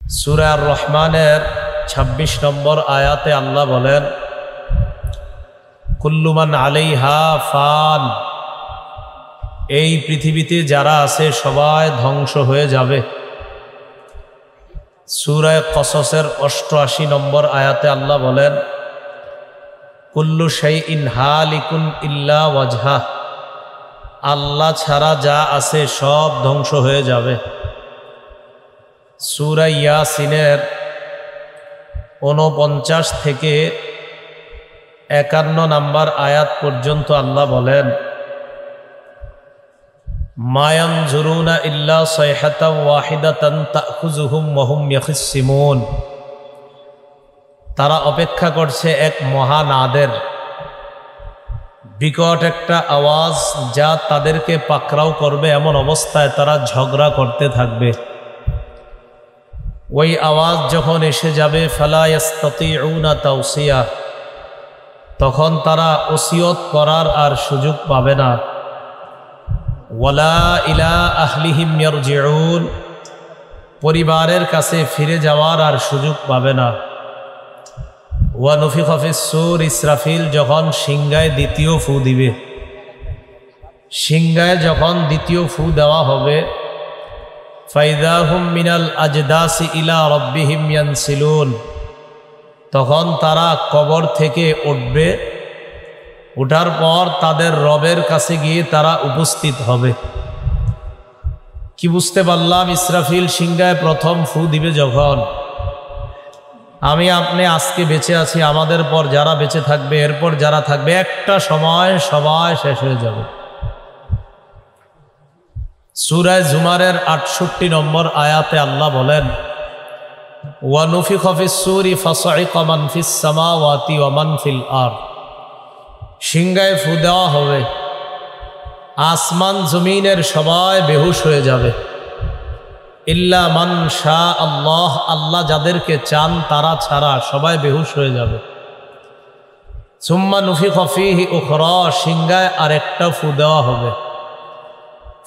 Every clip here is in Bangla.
সূরা আর রহমানের ২৬ নম্বর আয়াতে আল্লাহ বলেন, কুল্লু মান আলাইহা ফান, এই পৃথিবীতে যারা আছে সবাই ধ্বংস হয়ে যাবে। সূরা কসসের ৮৮ নম্বর আয়াতে আল্লাহ বলেন, কুল্লু শাইইন হালিকুন ইল্লা ওয়াজহা, আল্লাহ ছাড়া যা আছে সব ধ্বংস হয়ে যাবে। সূরা ইয়াসিনের ৪৯ থেকে ৫১ নম্বর আয়াত পর্যন্ত আল্লাহ বলেন, মা ইয়ানজুরুনা ইল্লা সাইহাতান ওয়াহিদাতান তাখুযুহুম ওয়া হুম ইয়াখিসসিমুন, তারা অপেক্ষা করছে এক মহানাদের, বিকট একটা আওয়াজ যা তাদেরকে পাকড়াও করবে, এমন অবস্থায় তারা ঝগড়া করতে থাকবে। ওই আওয়াজ যখন এসে যাবে, ফালা ইয়াস্তাতিউনা তাওসিয়া, তখন তারা ওসিয়ত করার আর সুযোগ পাবে না। ওয়ালা ইলা আহলিহিম ইয়ারজিউন, পরিবারের কাছে ফিরে যাওয়ার আর সুযোগ পাবে না। ওয়া নুফিখা ফিস সূর, ইসরাফিল যখন সিংহায় দ্বিতীয় ফু দিবে, সিংহায় যখন দ্বিতীয় ফু দেওয়া হবে, ফাইদা হুম মিনাল আজদাসি ইলা রব্বিহিম ইয়ানসিলুন, তখন তারা কবর থেকে উঠবে, ওঠার পর তাদের রবের কাছে গিয়ে তারা উপস্থিত হবে। কি বুঝতে পারলাম? ইসরাফিল সিংহায় প্রথম ফু দিবে যখন, আমি আপনি আজকে বেঁচে আছি, আমাদের পর যারা বেঁচে থাকবে, এরপর যারা থাকবে, একটা সময় সবাই শেষ হয়ে যাবে। সূরা জুমারের ৬৮ নম্বর আয়াতে আল্লাহ বলেন, ওয়া নুফিখা ফিস সূরি ফাসাইকা মান ফিস সামাওয়াতি ওয়া মান ফিল আরদ, সিংহায় ফু দেওয়া হবে, আসমান জমিনের সবাই বেহুশ হয়ে যাবে। ইল্লা মান শা আল্লাহ, আল্লাহ যাদেরকে চান তারা ছাড়া সবাই বেহুশ হয়ে যাবে। সুম্মা নুফিখা ফীহি উখরা, সিংহায় আরেকটা ফু দেওয়া হবে।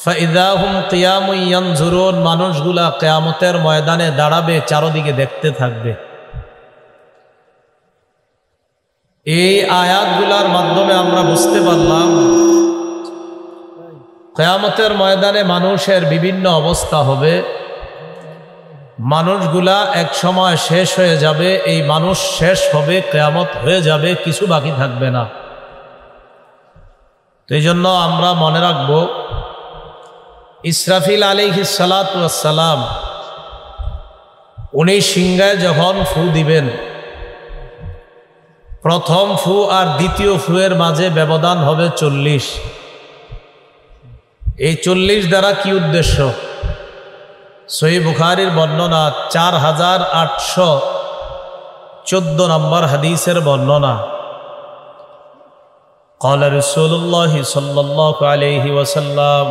ফাইদা হুম কিয়ামুন ইয়ানজুরুন, মানুষগুলা কিয়ামতের ময়দানে দাঁড়াবে, চারদিকে দেখতে থাকবে। এই আয়াতগুলার মাধ্যমে আমরা বুঝতে পারলাম কিয়ামতের ময়দানে মানুষের বিভিন্ন অবস্থা হবে, মানুষগুলা এক সময় শেষ হয়ে যাবে। এই মানুষ শেষ হবে, কিয়ামত হয়ে যাবে, কিছু বাকি থাকবে না। তো এই জন্য আমরা মনে রাখব, ইসরাফিল আলাইহিস সালাতু ওয়াস সালাম উনি সিংহায় যখন ফু দিবেন, প্রথম ফু আর দ্বিতীয় ফুয়ের মাঝে ব্যবধান হবে ৪০। এই ৪০ দ্বারা কি উদ্দেশ্য? সহিহ বুখারীর বর্ণনা, ৪৮১৪ নম্বর হাদিসের বর্ণনা। قال رسول الله صلى الله عليه وسلم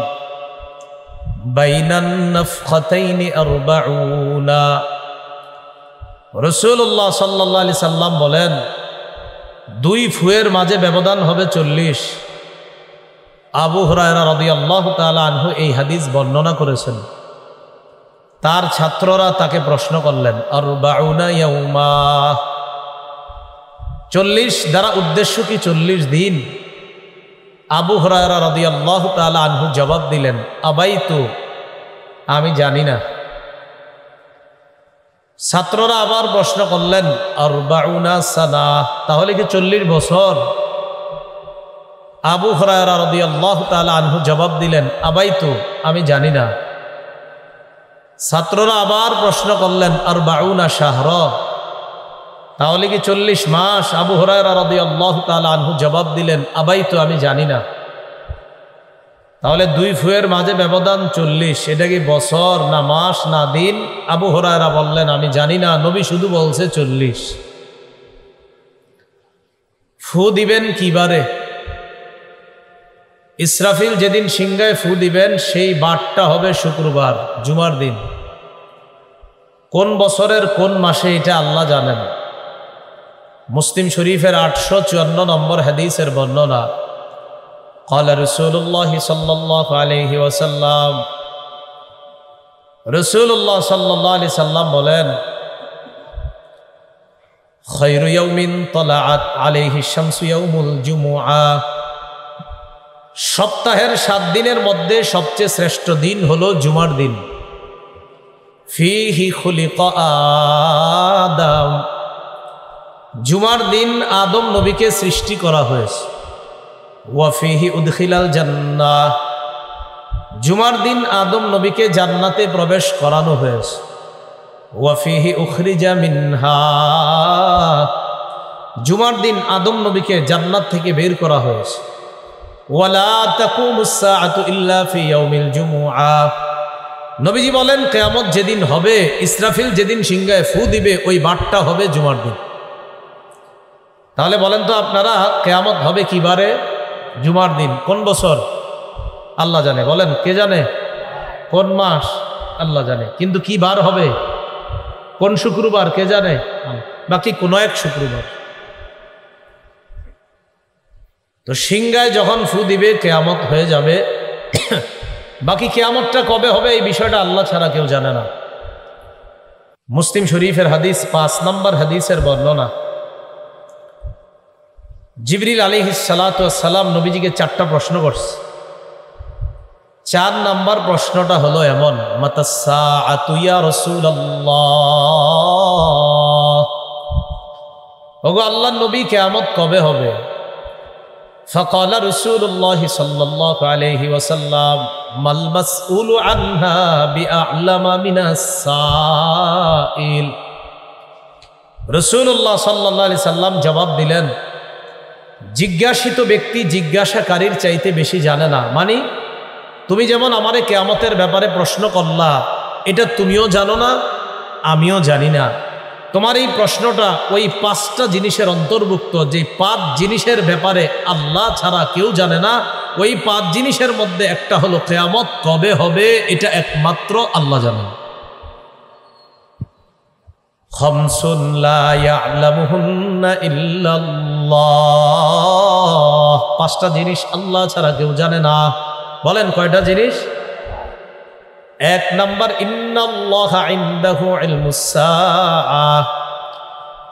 بين النفختين 40, রাসূলুল্লাহ সাল্লাল্লাহু আলাইহি সাল্লাম বলেন, দুই ফুয়ের মাঝে ব্যবধান হবে ৪০। আবু হুরায়রা রাদিয়াল্লাহু তাআলা আনহু এই হাদিস বর্ণনা করেছেন। তার ছাত্ররা তাকে প্রশ্ন করলেন, ৪০ ইয়াউমা, ৪০ দ্বারা উদ্দেশ্য কি ৪০ দিন? আবু হুরায়রা রাদিয়াল্লাহু তাআলা আনহু জবাব দিলেন, আবাইতু, আমি জানি না। ছাত্ররা আবার প্রশ্ন করলেন, ৪০ সানা, তাহলে কি ৪০ বছর? আবু হুরায়রা রাদিয়াল্লাহু তাআলা আনহু জবাব দিলেন, আবাইতু, আমি জানি না। ছাত্ররা আবার প্রশ্ন করলেন, ৪০ শাহর, তাহলে কি ৪০ মাস? আবু হুরায়রা রাদিয়াল্লাহু তাআলা আনহু জবাব দিলেন, আবাইতু, আমি জানি না। তাহলে দুই ফুয়ের মাঝে ব্যবধান ৪০, এটা কি বছর না মাস না দিন? আবু হুরায়রা বললেন, আমি জানি না, নবী শুধু বলছে ৪০। ফু দিবেন কিবারে? ইসরাফিল যেদিন সিংহায় ফু দিবেন সেই বারটা হবে শুক্রবার, জুমার দিন। কোন বছরের কোন মাসে এটা আল্লাহ জানেন। মুসলিম শরীফের ৮৫৪ নম্বর হাদিসের বর্ণনা। قال رسول الله صلى الله عليه وسلم রাসূলুল্লাহ সাল্লাল্লাহু আলাইহি সাল্লাম বলেন, খায়রু ইয়াউমিন তালাআত আলাইহি শামসু ইয়াউমুল জুমুআ, সপ্তাহের 7 দিনের মধ্যে সবচেয়ে শ্রেষ্ঠ দিন হলো জুমার দিন। ফিহি খুলিকা আদম, জুমার দিন আদম নবীকে সৃষ্টি করা হয়েছে। ওয়া ফিহি উদখিলাল জান্নাহ, জুমার দিন আদম নবীকে জান্নাতে প্রবেশ করানো হয়েছে। ওয়া ফিহি উখরিজা মিনহা, জুমার দিন আদম নবীকে জান্নাত থেকে বের করা হয়েছে। ওয়ালা তাকুমুস সাআতু ইল্লা ফি ইয়াউমিল জুমুআ, নবীজি বলেন কিয়ামত যেদিন হবে, ইসরাফিল যেদিন সিংহায় ফু দিবে, ওই বারটা হবে জুমার দিন। তাহলে বলেন তো আপনারা, কিয়ামত হবে কি বারে? জুমার দিন। কোন বছর? আল্লাহ জানে। বলেন, কে জানে? কোন মাস? আল্লাহ জানে। কিন্তু কি বার হবে? কোন শুক্রবার? কে জানে? বাকি কোন এক শুক্রবার। তো সিংহায় যখন ফু দিবে কিয়ামত হয়ে যাবে। বাকি কিয়ামতটা কবে হবে এই বিষয়টা আল্লাহ ছাড়া কেউ জানে না। মুসলিম শরীফের হাদিস 5 নম্বর হাদিসের বর্ণনা। জিবরিল আলাইহিস সালাতু ওয়াস সালাম নবীজিকে 4টা প্রশ্ন করছে। 4 নম্বর প্রশ্নটা হলো এমন, মাতাস সাআতু ইয়া রাসূলুল্লাহ, ওগো আল্লাহর নবী কিয়ামত কবে হবে? فقال رسول الله صلى الله عليه وسلم ما المسؤول عنها بأعلم من السائل। রাসূলুল্লাহ সাল্লাল্লাহু আলাইহি সাল্লাম জবাব দিলেন, জিজ্ঞাসিত ব্যক্তি জিজ্ঞাসাকারীর চাইতে বেশি জানে না। মানে তুমি যেমন আমারে কিয়ামতের ব্যাপারে প্রশ্ন করলা, এটা তুমিও জানো না, আমিও জানি না। তোমার এই প্রশ্নটা ওই 5টা জিনিসের অন্তর্ভুক্ত, যে 5 জিনিসের ব্যাপারে আল্লাহ ছাড়া কেউ জানে না। ওই 5 জিনিসের মধ্যে একটা হলো কিয়ামত কবে হবে, এটা একমাত্র আল্লাহ জানেন। খামসুন লা ইয়ালামুহুন্না ইল্লাল্লাহ, 5টা জিনিস আল্লাহ ছাড়া কেউ জানে না। বলেন কয়টা জিনিস? 1 নাম্বার, ইন্নাল্লাহা ইনদাহু ইলমুস সাআহ,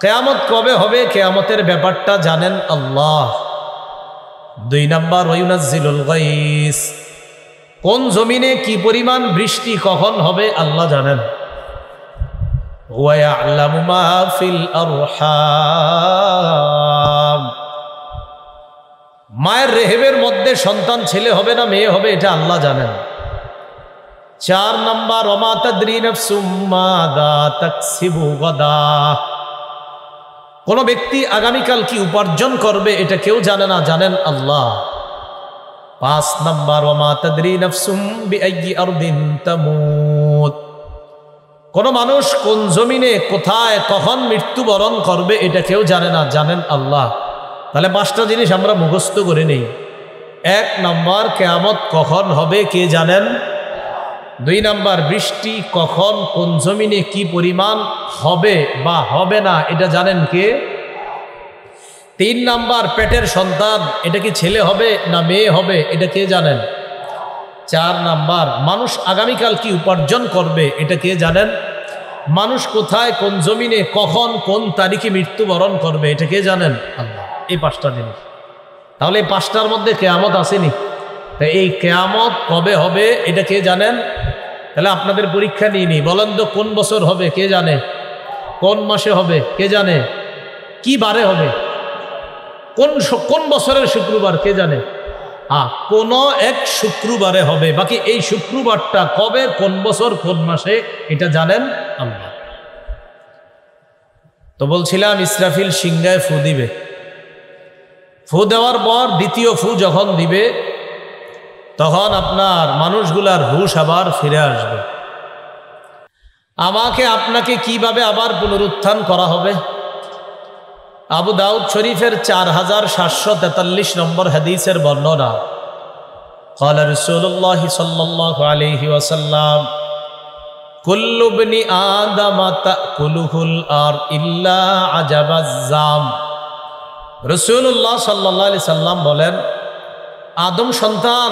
কিয়ামত কবে হবে কিয়ামতের ব্যাপারটা জানেন আল্লাহ। 2 নাম্বার, ওয়ায়ুনাজ্জিলুল গায়স, কোন জমিনে কি পরিমাণ বৃষ্টি কখন হবে আল্লাহ জানেন। ওয়া ইয়ালামু মা ফিল আরহাম, মায়ের রেহেমের মধ্যে সন্তান ছেলে হবে না মেয়ে হবে এটা আল্লাহ জানেন। 4 নাম্বার, ওমা তাদরি নাফসুম মাযা তাকসিবু গাদা, কোন ব্যক্তি আগামীকাল কি উপার্জন করবে এটা কেউ জানে না, জানেন আল্লাহ। 5 নাম্বার, ওমা তাদরি নাফসুম বিআইয়ি আরদিন তামুত, কোন মানুষ কোন জমিনে কোথায় কখন মৃত্যুবরণ করবে এটা কেউ জানে না, জানেন আল্লাহ। তাহলে 5টা জিনিস আমরা মুখস্থ করে নেই। 1 নাম্বার, কিয়ামত কখন হবে কে জানেন। 2 নাম্বার, বৃষ্টি কখন কোন জমিনে কি পরিমাণ হবে বা হবে না এটা জানেন কে। 3 নাম্বার, পেটের সন্তান এটা কি ছেলে হবে না মেয়ে হবে এটা কে জানেন। 4 নাম্বার, মানুষ আগামীকাল কি উপার্জন করবে এটা কে জানেন। মানুষ কোথায় কোন জমিনে কখন কোন তারিখে মৃত্যুবরণ করবে এটা কে জানেন আল্লাহ। এই 5টা জিনিস। তাহলে এই 5টার মধ্যে কিয়ামত আসেনি। তাই এই কিয়ামত কবে হবে এটা কে জানেন। তাহলে আপনাদের পরীক্ষা নিয়ে নি, বলেন তো কোন বছর হবে কে জানে, কোন মাসে হবে কে জানে, কি বারে হবে, কোন বছরের শুক্রবার কে জানে। কোন এক শুক্রবারে হবে, বাকি এই শুক্রবারটা কবে কোন বছর কোন মাসে এটা জানেন আল্লাহ। তো বলছিলাম ইসরাফিল সিংহায় ফু দিবে। ফু দেওয়ার পর দ্বিতীয় ফু যখন দিবে তখন আপনার মানুষগুলার হুশ আবার ফিরে আসবে। আমাকে আপনাকে কিভাবে আবার পুনরুত্থান করা হবে? আবু দাউদ শরীফের 4743 নম্বর হাদিসের বর্ণনা। قال رسول الله صلى الله عليه وسلم كل ابن آدم تأكله الأرض إلا عجب الزام। রাসূলুল্লাহ সাল্লাল্লাহু আলাইহি সাল্লাম বলেন, আদম সন্তান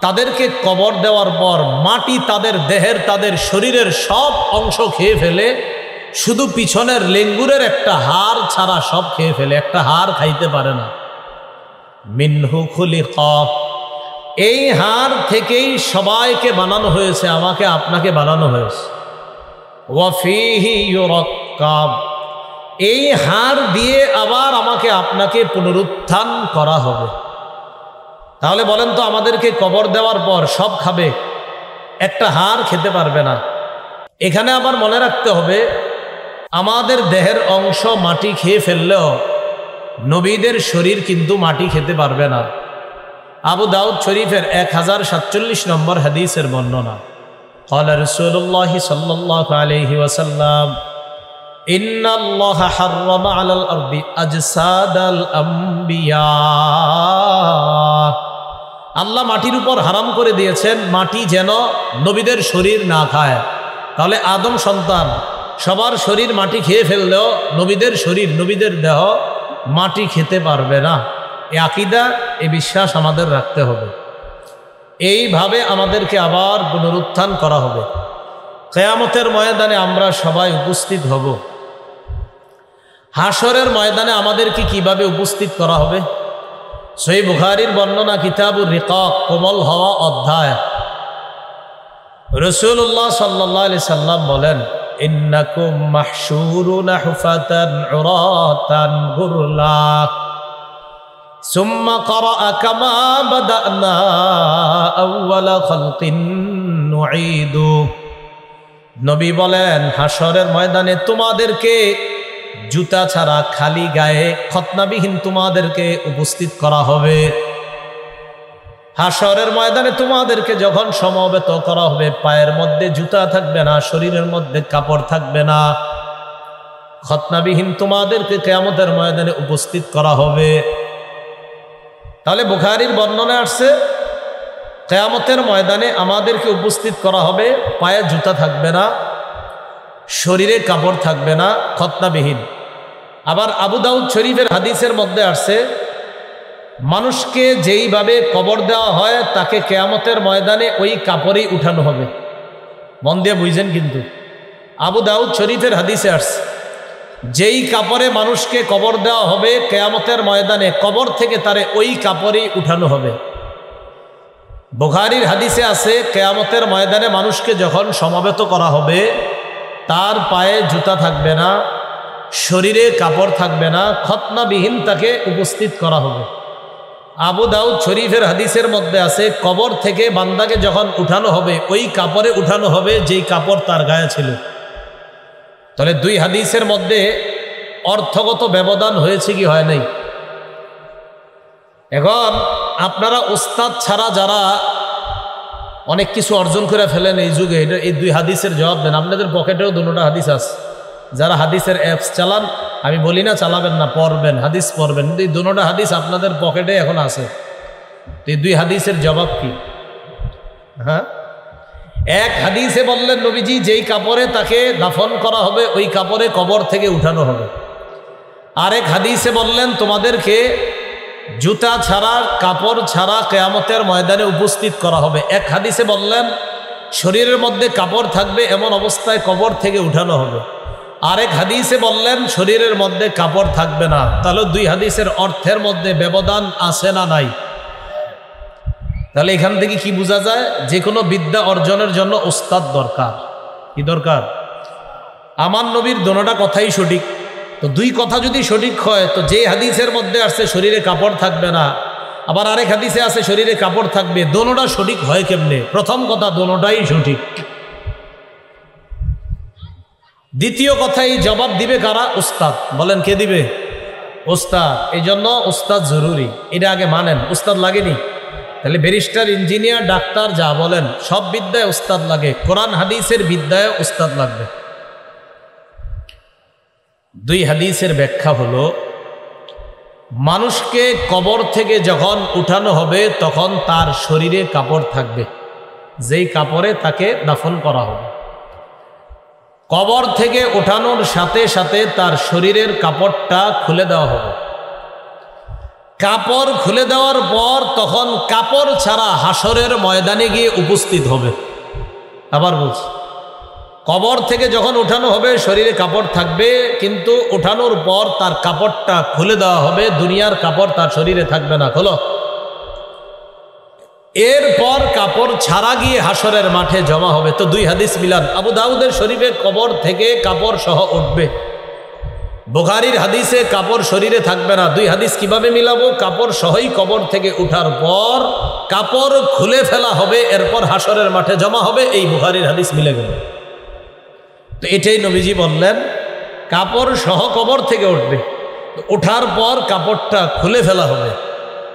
তাদেরকে কবর দেওয়ার পর মাটি তাদের দেহের তাদের শরীরের সব অংশ খেয়ে ফেলে, শুধু পিছনের লেঙ্গুরের একটা হাড় ছাড়া সব খেয়ে ফেলে, একটা হাড় খাইতে পারে না। মিনহু খুলিকা, এই হাড় থেকেই সবাইকে বানানো হয়েছে, আমাকে আপনাকে বানানো হয়েছে। ওয়াফিহি ইউরাক্কাব, এই হাড় দিয়ে আবার আমাকে আপনাকে পুনরুত্থান করা হবে। তাহলে বলেন তো, আমাদেরকে কবর দেওয়ার পর সব খাবে, একটা হাড় খেতে পারবে না। এখানে আবার মনে রাখতে হবে, আমাদের দেহের অংশ মাটি খেয়ে ফেললেও নবীদের শরীর কিন্তু মাটি খেতে পারবে না। আবু দাউদ শরীফের 1047 নম্বর হাদিসের বর্ণনা, ক্বালা রাসূলুল্লাহ সাল্লাল্লাহু আলাইহি ওয়াসাল্লাম, ইন্নাল্লাহা হাররামা আলাল আরদি আজসাদাল আম্বিয়া, আল্লাহ মাটির উপর হারাম করে দিয়েছেন মাটি যেন নবীদের শরীর না খায়। তাহলে আদম সন্তান সবার শরীর মাটি খেয়ে ফেললেও নবীদের শরীর, নবীদের দেহ মাটি খেতে পারবে না। এ আকীদা, এ বিশ্বাস আমাদের রাখতে হবে। এইভাবে আমাদেরকে আবার পুনরুত্থান করা হবে। কিয়ামতের ময়দানে আমরা সবাই উপস্থিত হব। হাসরের ময়দানে আমাদেরকে কিভাবে উপস্থিত করা হবে? সহিহ বুখারীর বর্ণনা, কিতাবুর রিকাক, কোমল হওয়া অধ্যায়, রাসূলুল্লাহ সাল্লাল্লাহু আলাইহি সাল্লাম বলেন, ইন্নাকুম মাহশুরুনা হুফাতান উরাতান গুরলা, সুম্মা ক্বরাআ কামা বাদানা আউওয়ালা খালকিন নুঈদু। নবী বলেন, হাসরের ময়দানে তোমাদেরকে জুতা ছাড়া খালি গায়ে খতনাবিহীন তোমাদেরকে উপস্থিত করা হবে। হাসরের ময়দানে তোমাদেরকে যখন সমবেত করা হবে, পায়ের মধ্যে জুতা থাকবে না, শরীরের মধ্যে কাপড় থাকবে না, খতনাবিহীন তোমাদেরকে কিয়ামতের ময়দানে উপস্থিত করা হবে। তাহলে বুখারীর বর্ণনায় আসছে, কিয়ামতের ময়দানে আমাদেরকে উপস্থিত করা হবে, পায়ে জুতা থাকবে না, শরীরে কাপড় থাকবে না, খতনাবিহীন। আবার আবু দাউদ শরীফের হাদিসের মধ্যে আসছে, মানুষকে যেইভাবে কবর দেওয়া হয় তাকে কিয়ামতের ময়দানে ওই কাপড়েই উঠানো হবে। মন দিয়ে বুঝছেন কিন্তু, আবু দাউদ শরীফের হাদিসে আসছে, যেই কাপড়ে মানুষকে কবর দেওয়া হবে কিয়ামতের ময়দানে, কবর থেকে তারে ওই কাপড়েই উঠানো হবে। বুখারীর হাদিসে আছে, কিয়ামতের ময়দানে মানুষকে যখন সমবেত করা হবে, তার পায়ে জুতা থাকবে না, শরীরে কাপড় থাকবে না, খতনাবিহীন তাকে উপস্থিত করা হবে। আবু দাউদ শরীফের হাদিসের মধ্যে আছে, কবর থেকে বান্দাকে যখন উঠানো হবে, ওই কাপড়ে উঠানো হবে যেই কাপড় তার গায়ে ছিল। তাহলে দুই হাদিসের মধ্যে অর্থগত ব্যবধান হয়েছে কি হয় নাই? এখন আপনারা ওস্তাদ ছাড়া যারা অনেক কিছু অর্জন করে ফেলেন এই যুগে, এটা এই দুই হাদিসের জবাব দেন। আপনাদের পকেটেও দুটোটা হাদিস আছে। যারা হাদিসের অ্যাপস চালান, আমি বলি না চালাবেন না, পড়বেন, হাদিস পড়বেন, কিন্তু এই দুটোটা হাদিস আপনাদের পকেটে এখন আছে। তো এই দুই হাদিসের জবাব কি? হ্যাঁ, এক হাদিসে বললেন নবীজি যেই কাপড়ে তাকে দাফন করা হবে ওই কাপড়ে কবর থেকে উঠানো হবে। আরেক হাদিসে বললেন তোমাদেরকে জুতা ছাড়া, কাপড় ছাড়া কিয়ামতের ময়দানে উপস্থিত করা হবে। এক হাদিসে বললেন শরীরের মধ্যে কাপড় থাকবে, এমন অবস্থায় কবর থেকে উঠানো হবে। আরেক হাদিসে বললেন শরীরের মধ্যে কাপড় থাকবে না। তাহলে দুই হাদিসের অর্থের মধ্যে ব্যবধান আছে না নাই? তাহলে এখান থেকে কি বোঝা যায়? যে কোনো বিদ্যা অর্জনের জন্য ওস্তাদ দরকার। কি দরকার? আমার নবীর দোনোটা কথাই সঠিক। তো দুই কথা যদি সঠিক হয়, তো যে হাদিসের মধ্যে আসছে শরীরে কাপড় থাকবে না, আবার আরেক হাদিসে আছে শরীরে কাপড় থাকবে, দোনোটা সঠিক হয় কেমনে? প্রথম কথা, দোনোটাই সঠিক। দ্বিতীয় কথাই জবাব দিবে কারা? উস্তাদ। বলেন কে দিবে? উস্তাদ। এই জন্য উস্তাদ জরুরি, এটা আগে মানেন। উস্তাদ লাগেনি? তাহলে ব্যারিস্টার, ইঞ্জিনিয়ার, ডাক্তার যা বলেন সব বিদ্যায় উস্তাদ লাগে, কোরআন হাদিসের বিদ্যায় উস্তাদ লাগবে। দুই হাদিসের ব্যাখ্যা হলো, মানুষকে কবর থেকে যখন উঠানো হবে তখন তার শরীরে কাপড় থাকবে, যেই কাপড়ে তাকে দাফন করা হবে। কবর থেকে ওঠানোর সাথে সাথে তার শরীরের কাপড়টা খুলে দেওয়া হবে। কাপড় খুলে দেওয়ার পর তখন কাপড় ছাড়া হাসরের ময়দানে গিয়ে উপস্থিত হবে। আবার বলছি, কবর থেকে যখন উঠানো হবে শরীরে কাপড় থাকবে, কিন্তু উঠানোর পর তার কাপড়টা খুলে দেওয়া হবে, দুনিয়ার কাপড় তার শরীরে থাকবে না। খোলো। এরপর কাপড় ছাড়া গিয়ে হাসরের মাঠে জমা হবে। তো দুই হাদিস মিলান। আবু দাউদের শরীফে কবর থেকে কাপড় সহ উঠবে, বুখারীর হাদিসে কাপড় শরীরে থাকবে না। দুই হাদিস কিভাবে মিলাবো? কাপড় সহই কবর থেকে উঠার পর কাপড় খুলে ফেলা হবে, এরপর হাসরের মাঠে জমা হবে। এই বুখারীর হাদিস মিলে গেল। তো এটাই নবীজি বললেন, কাপড় সহ কবর থেকে উঠবে, ওঠার পর কাপড়টা খুলে ফেলা হবে।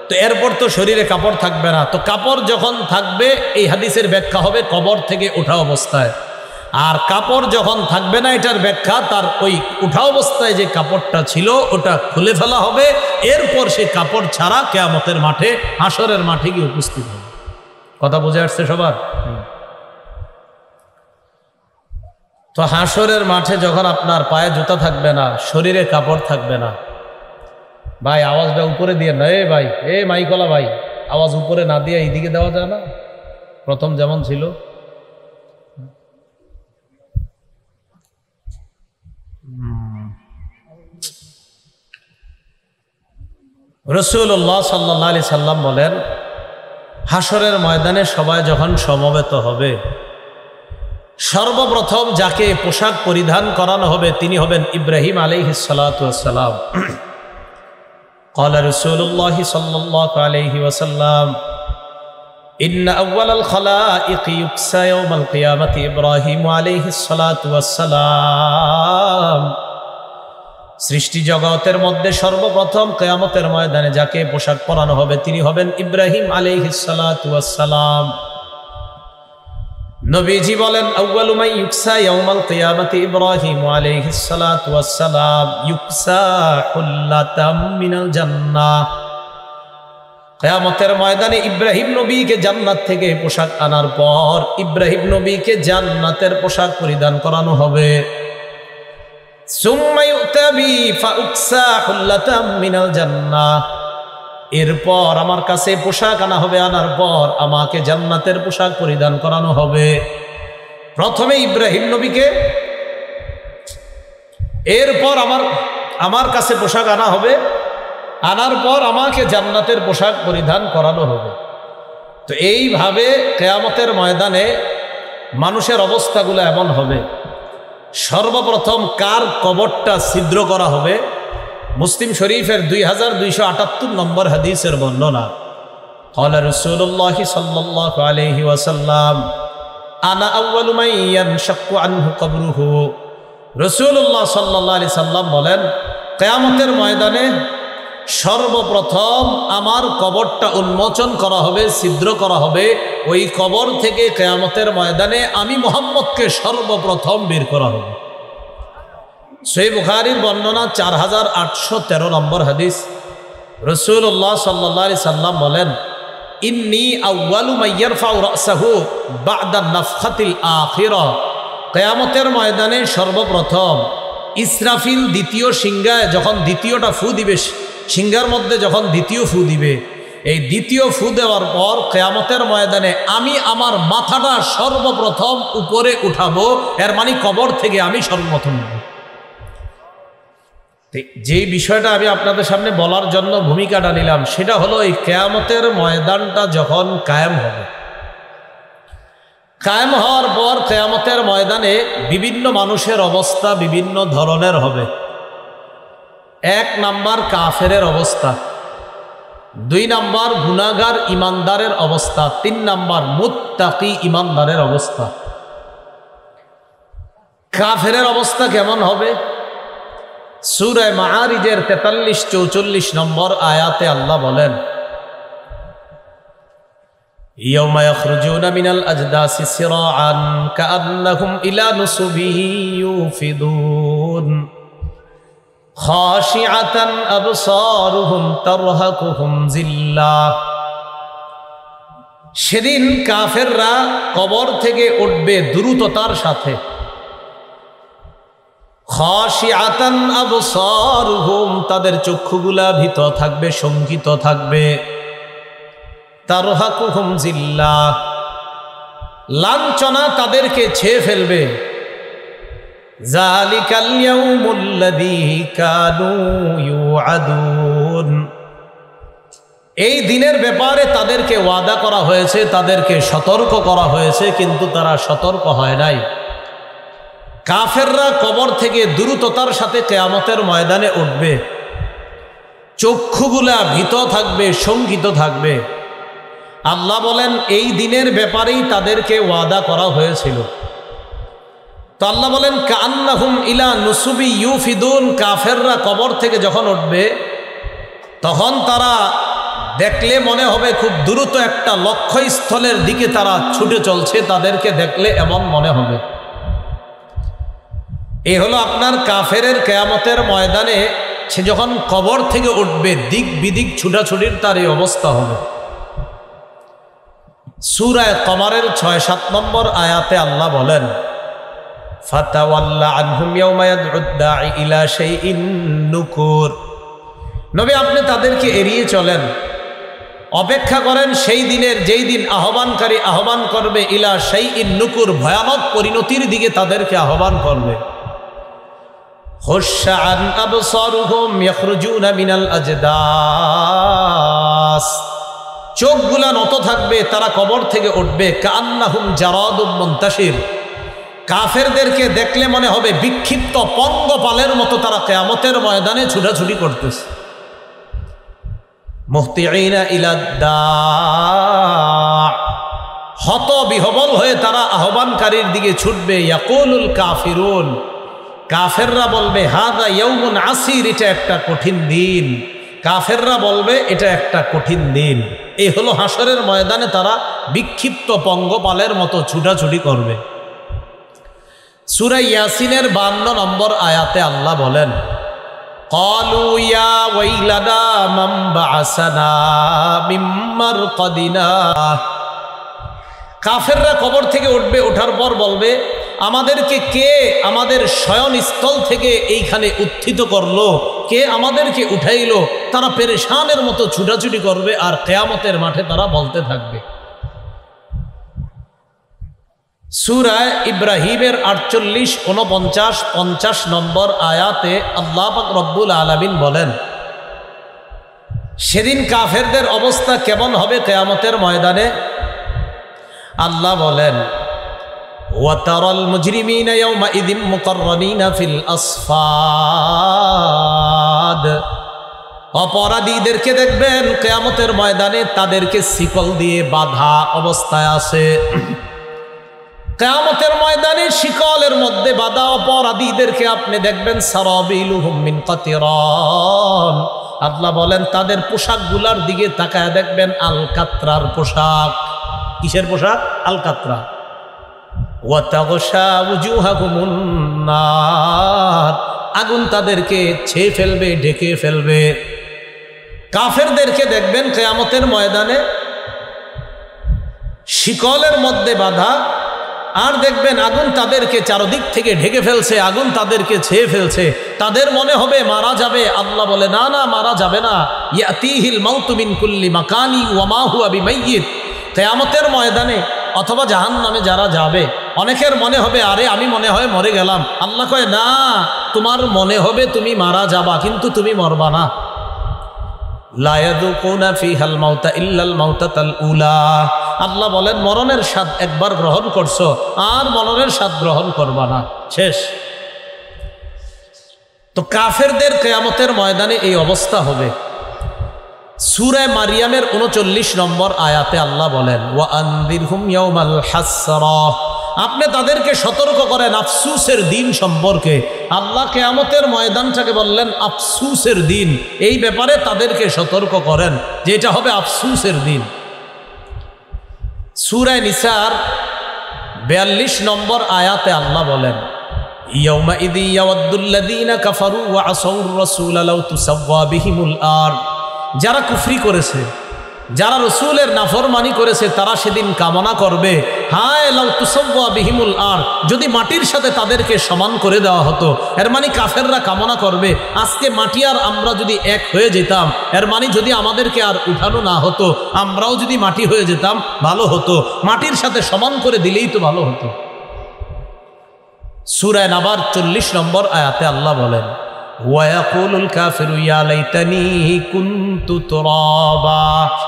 তো এরপর তো শরীরে কাপড় থাকবে না। তো কাপড় যখন থাকবে, এই হাদিসের ব্যাখ্যা হবে কবর থেকে ওঠা অবস্থায়। আর কাপড় যখন থাকবে না, এটার ব্যাখ্যা তার ওই উঠা অবস্থায় যে কাপড়টা ছিল ওটা খুলে ফেলা হবে, এরপর সে কাপড় ছাড়া কিয়ামতের মাঠে, হাসরের মাঠে গিয়ে উপস্থিত হবে। কথা বুঝে আসছে সবার? তো হাসরের মাঠে যখন আপনার পায়ে জুতা থাকবে না, শরীরে কাপড় থাকবে না, ভাই আওয়াজটা উপরে দিয়ে না, ভাই মাইকলা ভাই, আওয়াজ উপরে না দিয়ে এইদিকে দেওয়া যায় না? প্রথম যেমন ছিল। রাসূলুল্লাহ সাল্লাল্লাহু আলাইহি সাল্লাম বলেন, হাসরের ময়দানে সবাই যখন সমবেত হবে, সর্বপ্রথম যাকে পোশাক পরিধান করানো হবে তিনি হবেন ইব্রাহিম আলাইহিস সালাতু ওয়াস সালাম। قال رسول الله صلى الله عليه وسلم إن أول الخلائق يكسى يوم القيامة إبراهيم عليه الصلاة والسلام। সৃষ্টি জগতের মধ্যে সর্বপ্রথম কিয়ামতের ময়দানে যাকে পোশাক পরানো হবে তিনি হবেন ইব্রাহিম আলাইহিস সালাতু ওয়াস সালাম। নবীজি বলেন, আউয়ালু মান ইউকসা ইয়াউমাল কিয়ামাতি ইব্রাহিম আলাইহিস সালাতু ওয়াস সালাম ইউকসা হুল্লাতাম মিনাল জান্নাহ। কিয়ামতের ময়দানে ইব্রাহিম নবীকে জান্নাত থেকে পোশাক আনার পর ইব্রাহিম নবীকে জান্নাতের পোশাক পরিধান করানো হবে। সুম্মা ইউতা বি ফাউকসা হুল্লাতাম মিনাল জান্নাহ। এরপর আমার কাছে পোশাক আনা হবে, আনার পর আমাকে জান্নাতের পোশাক পরিধান করানো হবে। প্রথমে ইব্রাহিম নবীকে, এরপর আমার কাছে পোশাক আনা হবে, আনার পর আমাকে জান্নাতের পোশাক পরিধান করানো হবে। তো এইভাবে কিয়ামতের ময়দানে মানুষের অবস্থাগুলো এমন হবে। সর্বপ্রথম কার কবরটা ছিদ্র করা হবে? মুসলিম শরীফের 2278 নম্বর হাদিসের বর্ণনা। ক্বালা রাসূলুল্লাহ সাল্লাল্লাহু আলাইহি ওয়াসাল্লাম আনা আউয়ালু মান ইয়ানশাক্কু আনহু কবরুহু। রাসূলুল্লাহ সাল্লাল্লাহু আলাইহি সাল্লাম বলেন, কিয়ামতের ময়দানে সর্বপ্রথম আমার কবরটা উন্মোচন করা হবে, ছিদ্র করা হবে। ওই কবর থেকে কিয়ামতের ময়দানে আমি মুহাম্মদকে সর্বপ্রথম বের করা হবে। সহিহ বুখারীর বর্ণনা 4813 নম্বর হাদিস। রাসূলুল্লাহ সাল্লাল্লাহু আলাইহি সাল্লাম বলেন, ইন্নী আউয়ালু মান ইয়ারফাউ রাসাহু বা'দা নাফখাতিল আখিরা। কিয়ামতের ময়দানে সর্বপ্রথম ইসরাফিল দ্বিতীয় সিংহায় যখন দ্বিতীয়টা ফু দিবে, সিংহার মধ্যে যখন দ্বিতীয় ফু দিবে, এই দ্বিতীয় ফু দেওয়ার পর কিয়ামতের ময়দানে আমি আমার মাথাটা সর্বপ্রথম উপরে উঠাবো। এর মানে কবর থেকে আমি সর্বপ্রথম। যে বিষয়টা আমি আপনাদের সামনে বলার জন্য ভূমিকাটা নিলাম সেটা হলো, এই কিয়ামতের ময়দানটা যখন কায়েম হবে, কায়েম হওয়ার পর কিয়ামতের ময়দানে বিভিন্ন মানুষের অবস্থা বিভিন্ন ধরনের হবে। 1 নাম্বার কাফেরের অবস্থা, 2 নাম্বার গুনাহগার ইমানদারের অবস্থা, 3 নাম্বার মুত্তাকি ইমানদারের অবস্থা। কাফেরের অবস্থা কেমন হবে? সূরা মাআরিজের 43-44 নম্বর আয়াতে আল্লাহ বলেন, ইয়াউমা ইয়াখরুজুনা মিনাল আজদাসি সিরাআন কাআন্নাহুম ইলা নুসুবিন ইউফিদুন খাশিআতান আবসারুহুম তারহাকুহুম জিল্লাহ। সেদিন কাফেররা কবর থেকে উঠবে দ্রুততার সাথে। খাশিআতান আবসারুহুম, তাদের চক্ষুগুলা ভীত থাকবে, শঙ্কিত থাকবে। তারহাকুহুম জিল্লাহ, লাঞ্ছনা তাদেরকে ছেয়ে ফেলবে। যালিকাল ইয়াউমুল্লাযী কানূ ইউআদুন, এই দিনের ব্যাপারে তাদেরকে ওয়াদা করা হয়েছে, তাদেরকে সতর্ক করা হয়েছে, কিন্তু তারা সতর্ক হয় নাই। কাফেররা কবর থেকে দ্রুততার সাথে কিয়ামতের ময়দানে উঠবে, চক্ষুগুলা ভীত থাকবে, শঙ্কিত থাকবে। আল্লাহ বলেন এই দিনের ব্যাপারেই তাদেরকে ওয়াদা করা হয়েছিল। তো আল্লাহ বলেন কান্নাহুম ইলা নুসুবি ইউফিদুন, কাফেররা কবর থেকে যখন উঠবে তখন তারা দেখলে মনে হবে খুব দ্রুত একটা লক্ষ্যস্থলের দিকে তারা ছুটে চলছে, তাদেরকে দেখলে এমন মনে হবে। এই হলো আপনার কাফেরের কিয়ামতের ময়দানে সে যখন কবর থেকে উঠবে দিক বিদিক ছুটাছুটির তার এই অবস্থা হবে। সূরা কমারের ৬-৭ নম্বর আয়াতে আল্লাহ বলেন ফাতাওয়াল্লা আনহুম ইয়াওমা ইয়াদউদ দাঈ ইলা শাইইন নুকুর, নবী আপনি তাদেরকে এড়িয়ে চলেন, অপেক্ষা করেন সেই দিনের যেই দিন আহ্বানকারী আহ্বান করবে ইলা শাইইন নুকুর, ভয়ানক পরিণতির দিকে তাদেরকে আহ্বান করবে। খুশআন আবসারুহুম ইয়াখরুজুনা মিনাল আজদাস, চোখগুলা নত থাকবে, তারা কবর থেকে উঠবে। কান্নাহুম জারাদুম মুনতাশির, কাফেরদেরকে দেখলে মনে হবে বিক্ষিপ্ত পঙ্গপালের মতো তারা কিয়ামতের ময়দানে ছুটাছুটি করতেছে। মুহতিঈনা ইলাদ দা', হত বিহবল হয়ে তারা আহ্বানকারীর দিকে ছুটবে। ইয়াকুলুল কাফিরুন, কাফেররা বলবে হাযা ইয়াউমুন আসির, এটা একটা কঠিন দিন। কাফেররা বলবে এটা একটা কঠিন দিন। এই হলো হাসরের ময়দানে তারা বিক্ষিপ্ত পঙ্গপালের মতো ছুটাছুটি করবে। সূরা ইয়াসিনের 52 নম্বর আয়াতে আল্লাহ বলেন ক্বালু ইয়া ওয়াইলানা মান বা'আসানা মিন মারকাদিনা, কাফেররা কবর থেকে উঠবে, ওঠার পর বলবে আমাদেরকে কে আমাদের শয়নস্থল থেকে এইখানে উত্থিত করলো, কে আমাদেরকে উঠাইলো। তারা পেরেশানের মতো ছুটাছুটি করবে আর কিয়ামতের মাঠে তারা বলতে থাকবে। সূরা ইব্রাহিমের 48, 49, 50 নম্বর আয়াতে আল্লাহ পাক রব্বুল আলামিন বলেন সেদিন কাফেরদের অবস্থা কেমন হবে কিয়ামতের ময়দানে। আল্লাহ বলেন ওয়াতারাল মুজরিমিনা ইয়াওমাইযিন মুকাররানিনা ফিল আসফাদ, অপরাধীদেরকে দেখবেন কিয়ামতের ময়দানে তাদেরকে শিকল দিয়ে বাঁধা অবস্থায় আছে। কিয়ামতের ময়দানে শিকলের মধ্যে বাঁধা অপরাধীদেরকে আপনি দেখবেন সারাবিলুহুম মিন কাতিরান, আল্লাহ বলেন তাদের পোশাকগুলার দিকে তাকায় দেখবেন আল কাতরার পোশাক। কিসের পোশাক? আল কাতরা। ওয়া তাগশা উজুহাকুমুন নার, আগুন তাদেরকে ছেয়ে ফেলবে, ঢেকে ফেলবে। কাফেরদেরকে দেখবেন কিয়ামতের ময়দানে শিকলের মধ্যে বাঁধা, আর দেখবেন আগুন তাদেরকে চারদিক থেকে ঢেকে ফেলছে, আগুন তাদেরকে ছেয়ে ফেলছে। তাদের মনে হবে মারা যাবে। আল্লাহ বলে না না, মারা যাবে না। ইয়াতিহিল মাউতু মিন কুল্লি মাকানি ওয়া মা হুয়া বিমাইয়িত, কিয়ামতের ময়দানে অথবা জাহান্নামে যারা যাবে অনেকের মনে হবে আরে আমি মনে হয় মরে গেলাম। আল্লাহ কয় না, তোমার মনে হবে তুমি মারা যাবা, কিন্তু তুমি মরবা না। লা ইয়াযুকুনা ফিহাল মাউতা ইল্লাল মাউতাতাল উলা, আল্লাহ বলেন মরণের স্বাদ একবার গ্রহণ করছো, আর মরণের স্বাদ গ্রহণ করবা না, শেষ। তো কাফেরদের কিয়ামতের ময়দানে এই অবস্থা হবে। সূরা মারিয়ামের 39 নম্বর আয়াতে আল্লাহ বলেন ওয়া আনযিরহুম ইয়াওমাল হাসরা, আপনি তাদেরকে সতর্ক করেন আফসুসের দিন সম্পর্কে। আল্লাহ কিয়ামতের ময়দানটাকে বললেন আফসুসের দিন, এই ব্যাপারে তাদেরকে সতর্ক করেন যে এটা হবে আফসুসের দিন। সূরা নিসার 42 নম্বর আয়াতে আল্লাহ বলেন ইয়াউমা ইযি ইয়াওয়াদ্দুল্লাযীনা কাফারু ওয়া আসাউর রাসূলা লাউ তুসাওয়া বিহিমুল আরদ, যারা কুফরি করেছে যারা রসুলের নাফরমানি করেছে তারা সেদিন কামনা করবে, হায় লাউ তুসাওয়া বিহিমুল আর, যদি মাটির সাথে তাদেরকে সমান করে দেওয়া হতো। এর মানে কাফেররা কামনা করবে আজকে মাটি আর আমরা যদি এক হয়ে যেতাম, এর মানে যদি আমাদেরকে আর উঠানো না হতো, আমরাও যদি মাটি হয়ে যেতাম ভালো হতো, মাটির সাথে সমান করে দিলেই তো ভালো হতো। সূরা নাবার 40 নম্বর আয়াতে আল্লাহ বলেন, ওয়ায়াকুলুল কাফিরু ইয়া লাইতানি কুনতু তুরাবা,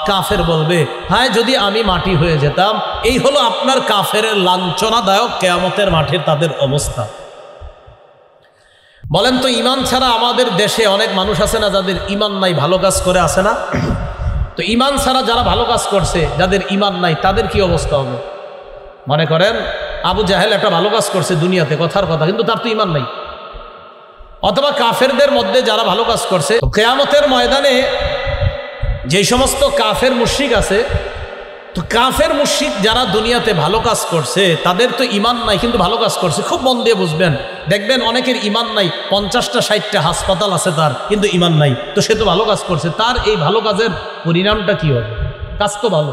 কাফের বলবে হায় যদি আমি মাটি হয়ে যেতাম। এই হলো আপনার কাফেরের লাঞ্ছনাদায়ক কিয়ামতের মাঠে তাদের অবস্থা। বলেন তো, ঈমান ছাড়া আমাদের দেশে অনেক মানুষ আছে না যাদের ঈমান নাই, ভালো কাজ করে আছে না? তো ঈমান ছাড়া যারা ভালো কাজ করছে, যাদের ঈমান নাই, তাদের কি অবস্থা হবে? মনে করেন আবু জাহেল একটা ভালো কাজ করছে দুনিয়াতে, কথার কথা, কিন্তু তার তো ঈমান নাই। অথবা কাফেরদের মধ্যে যারা ভালো কাজ করছে, কিয়ামতের ময়দানে যে সমস্ত কাফের মুশরিক আছে, তো কাফের মুশরিক যারা দুনিয়াতে ভালো কাজ করছে তাদের তো ঈমান নাই কিন্তু ভালো কাজ করছে। খুব মন দিয়ে বুঝবেন, দেখবেন অনেকের ঈমান নাই, 50টা 60টা হাসপাতাল আছে তার, কিন্তু ঈমান নাই, তো সে তো ভালো কাজ করছে। তার এই ভালো কাজের পরিণামটা কি হবে? কাজ তো ভালো।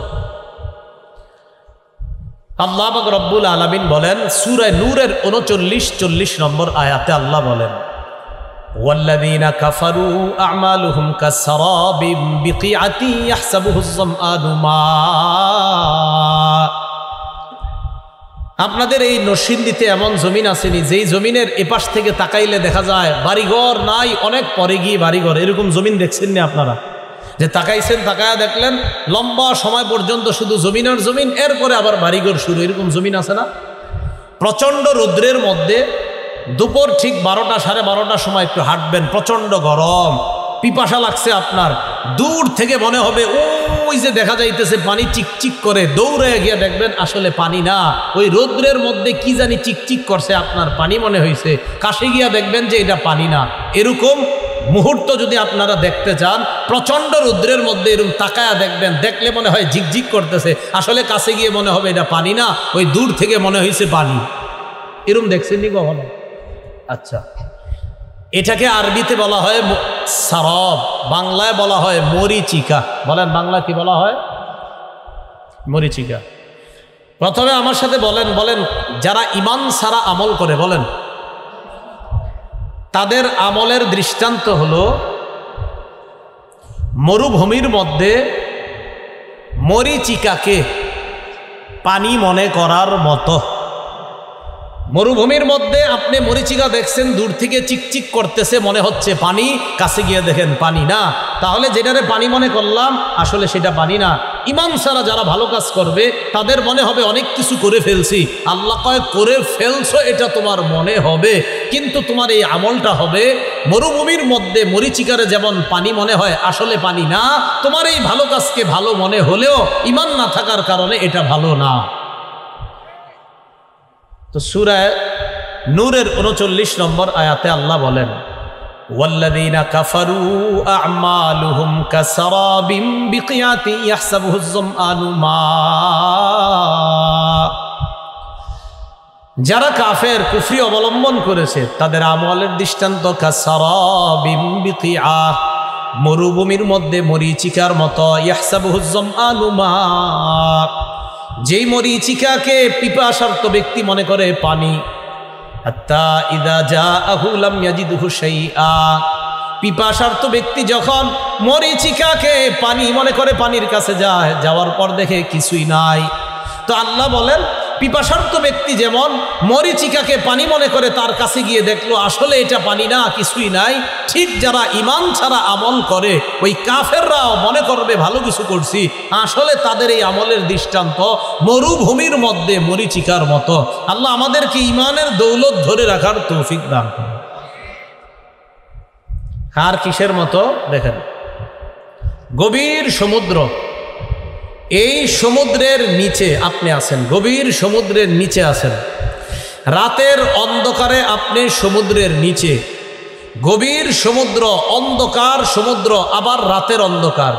আল্লাহ পাক রব্বুল আলামিন বলেন সূরা নূরের 39-40 নম্বর আয়াতে আল্লাহ বলেন, ওয়াল্লাযীনা কাফারু আ'মালুহুম কাসসারাবিন বিকিআতি ইয়াহসাবুহুজ যামআনু মা। আপনাদের এই নরসিংদীতে এমন জমিন আসেনি যেই জমিনের এপাশ থেকে তাকাইলে দেখা যায় বাড়িঘর নাই, অনেক পরে গিয়ে বাড়িঘর, এরকম জমিন দেখছেন না আপনারা? যে তাকাইছেন, তাকায়া দেখলেন লম্বা সময় পর্যন্ত শুধু জমিন আর জমিন, এরপরে আবার বাড়িঘর শুরু, এরকম জমিন আছে না? প্রচণ্ড রৌদ্রের মধ্যে দুপুর ঠিক 12টা 12:30 সময় একটু হাঁটবেন, প্রচণ্ড গরম, পিপাসা লাগছে আপনার, দূর থেকে মনে হবে ওই যে দেখা যাইতেছে পানি চিকচিক করে, দৌড়ে গিয়ে দেখবেন আসলে পানি না, ওই রৌদ্রের মধ্যে কি জানি চিকচিক করছে, আপনার পানি মনে হয়েছে, কাছে গিয়া দেখবেন যে এটা পানি না। এরকম মুহূর্ত যদি আপনারা দেখতে চান, প্রচণ্ড রৌদ্রের মধ্যে এরকম তাকায়া দেখবেন, দেখলে মনে হয় ঝিকঝিক করতেছে, আসলে কাছে গিয়ে মনে হবে এটা পানি না, ওই দূর থেকে মনে হয়েছে পানি। এরকম দেখছেন নি কখনো? আচ্ছা, এটাকে আরবিতে বলা হয় সারব, বাংলায় বলা হয় মরিচিকা। বলেন বাংলা কি বলা হয়? মরিচিকা। প্রথমে আমার সাথে বলেন, যারা ঈমান ছাড়া আমল করে, বলেন তাদের আমলের দৃষ্টান্ত হলো মরুভূমির মধ্যে মরিচিকাকে পানি মনে করার মতো। মরুভূমির মধ্যে আপনি মরিচিকা দেখছেন, দূর থেকে চিকচিক করতেছে, মনে হচ্ছে পানি, কাছে গিয়ে দেখেন পানি না, তাহলে যেটারে পানি মনে করলাম আসলে সেটা পানি না। ঈমান ছাড়া যারা ভালো কাজ করবে তাদের মনে হবে অনেক কিছু করে ফেলছি, আল্লাহ কয় করে ফেলছো এটা তোমার মনে হবে, কিন্তু তোমার এই আমলটা হবে মরুভূমির মধ্যে মরিচিকারে যেমন পানি মনে হয় আসলে পানি না, তোমার এই ভালো কাজকে ভালো মনে হলেও ঈমান না থাকার কারণে এটা ভালো না। তো সূরা নূরের 39 নম্বর আয়াতে আল্লাহ বলেন, ওয়াল্লাযীনা কাফারু আ'মালুহুম কাসরাবিন বিকিআতি ইয়াহসাবুহুজ যামআনু মা। যারা কাফের, কুফরি অবলম্বন করেছে, তাদের আমলের দৃষ্টান্ত কাসরাবিন বিকিআ, মরুভূমির মধ্যে মরিচিকার মতো, ইয়াহসাবুহুজ যামআনু মা, যেই মরিচিকাকে পিপাসার্ত ব্যক্তি মনে করে পানি, হাত্তা ইযা জাআহু লাম ইয়াজিদহু শাইআ, পিপাসার্ত ব্যক্তি যখন মরিচিকাকে পানি মনে করে পানির কাছে যায়, যাওয়ার পর দেখে কিছুই নাই। তো আল্লাহ বলেন পিপাসার্ত ব্যক্তি যেমন মরিচিকাকে পানি মনে করে তার কাছে গিয়ে দেখলো আসলে এটা পানি না, কিছুই নাই, ঠিক যারা ঈমান ছাড়া আমল করে ওই কাফেররাও মনে করবে ভালো কিছু করছি, আসলে তাদের এই আমলের দৃষ্টান্ত মরুভূমির মধ্যে মরিচিকার মতো। আল্লাহ আমাদেরকে ঈমানের দৌলত ধরে রাখার তৌফিক দান করুন। আর কিসের মতো দেখেন, গভীর সমুদ্র, এই সমুদ্রের নিচে আপনি আছেন, গভীর সমুদ্রের নিচে আছেন, রাতের অন্ধকারে আপনি সমুদ্রের নিচে, গভীর সমুদ্র, অন্ধকার সমুদ্র, আবার রাতের অন্ধকার,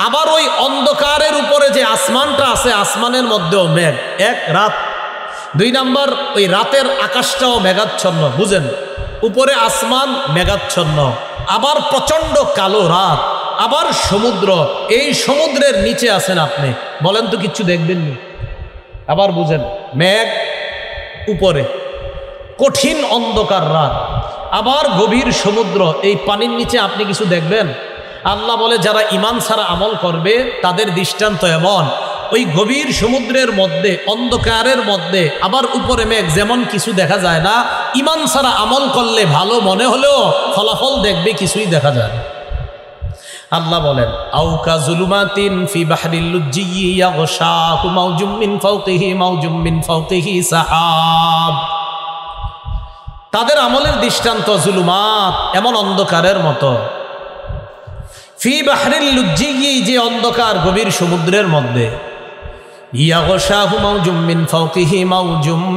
আবার ওই অন্ধকারের উপরে যে আসমানটা আছে আসমানের মধ্যেও মেঘ, এক রাত। 2 নাম্বার, ওই রাতের আকাশটাও মেঘাচ্ছন্ন, বুঝেন, উপরে আসমান মেঘাচ্ছন্ন, আবার প্রচণ্ড কালো রাত, আবার সমুদ্র, এই সমুদ্রের নিচে আছেন আপনি, বলেন তো কিচ্ছু দেখবেন না। আবার বুঝেন, মেঘ উপরে, কঠিন অন্ধকার রাত, আবার গভীর সমুদ্র, এই পানির নিচে আপনি কিছু দেখবেন? আল্লাহ বলে যারা ঈমান ছাড়া আমল করবে তাদের দৃষ্টান্ত এমন, ওই গভীর সমুদ্রের মধ্যে, অন্ধকারের মধ্যে, আবার উপরে মেঘ, যেমন কিছু দেখা যায় না, ঈমান ছাড়া আমল করলে ভালো মনে হলেও ফলাফল দেখবে কিছুই দেখা যায় না। আল্লাহ বলেন আউকা জুলুমাতিন ফি বাহরিল লুজ্জি ইয়াগশাহু মাউজুম মিন ফাওকিহি সাহাব। তাদের আমলের দৃষ্টান্ত জুলুমাত, এমন অন্ধকারের মতো, ফি বাহরিল লুজ্জি, যে অন্ধকার গভীর সমুদ্রের মধ্যে, ইয়াগশাহু মাউজুম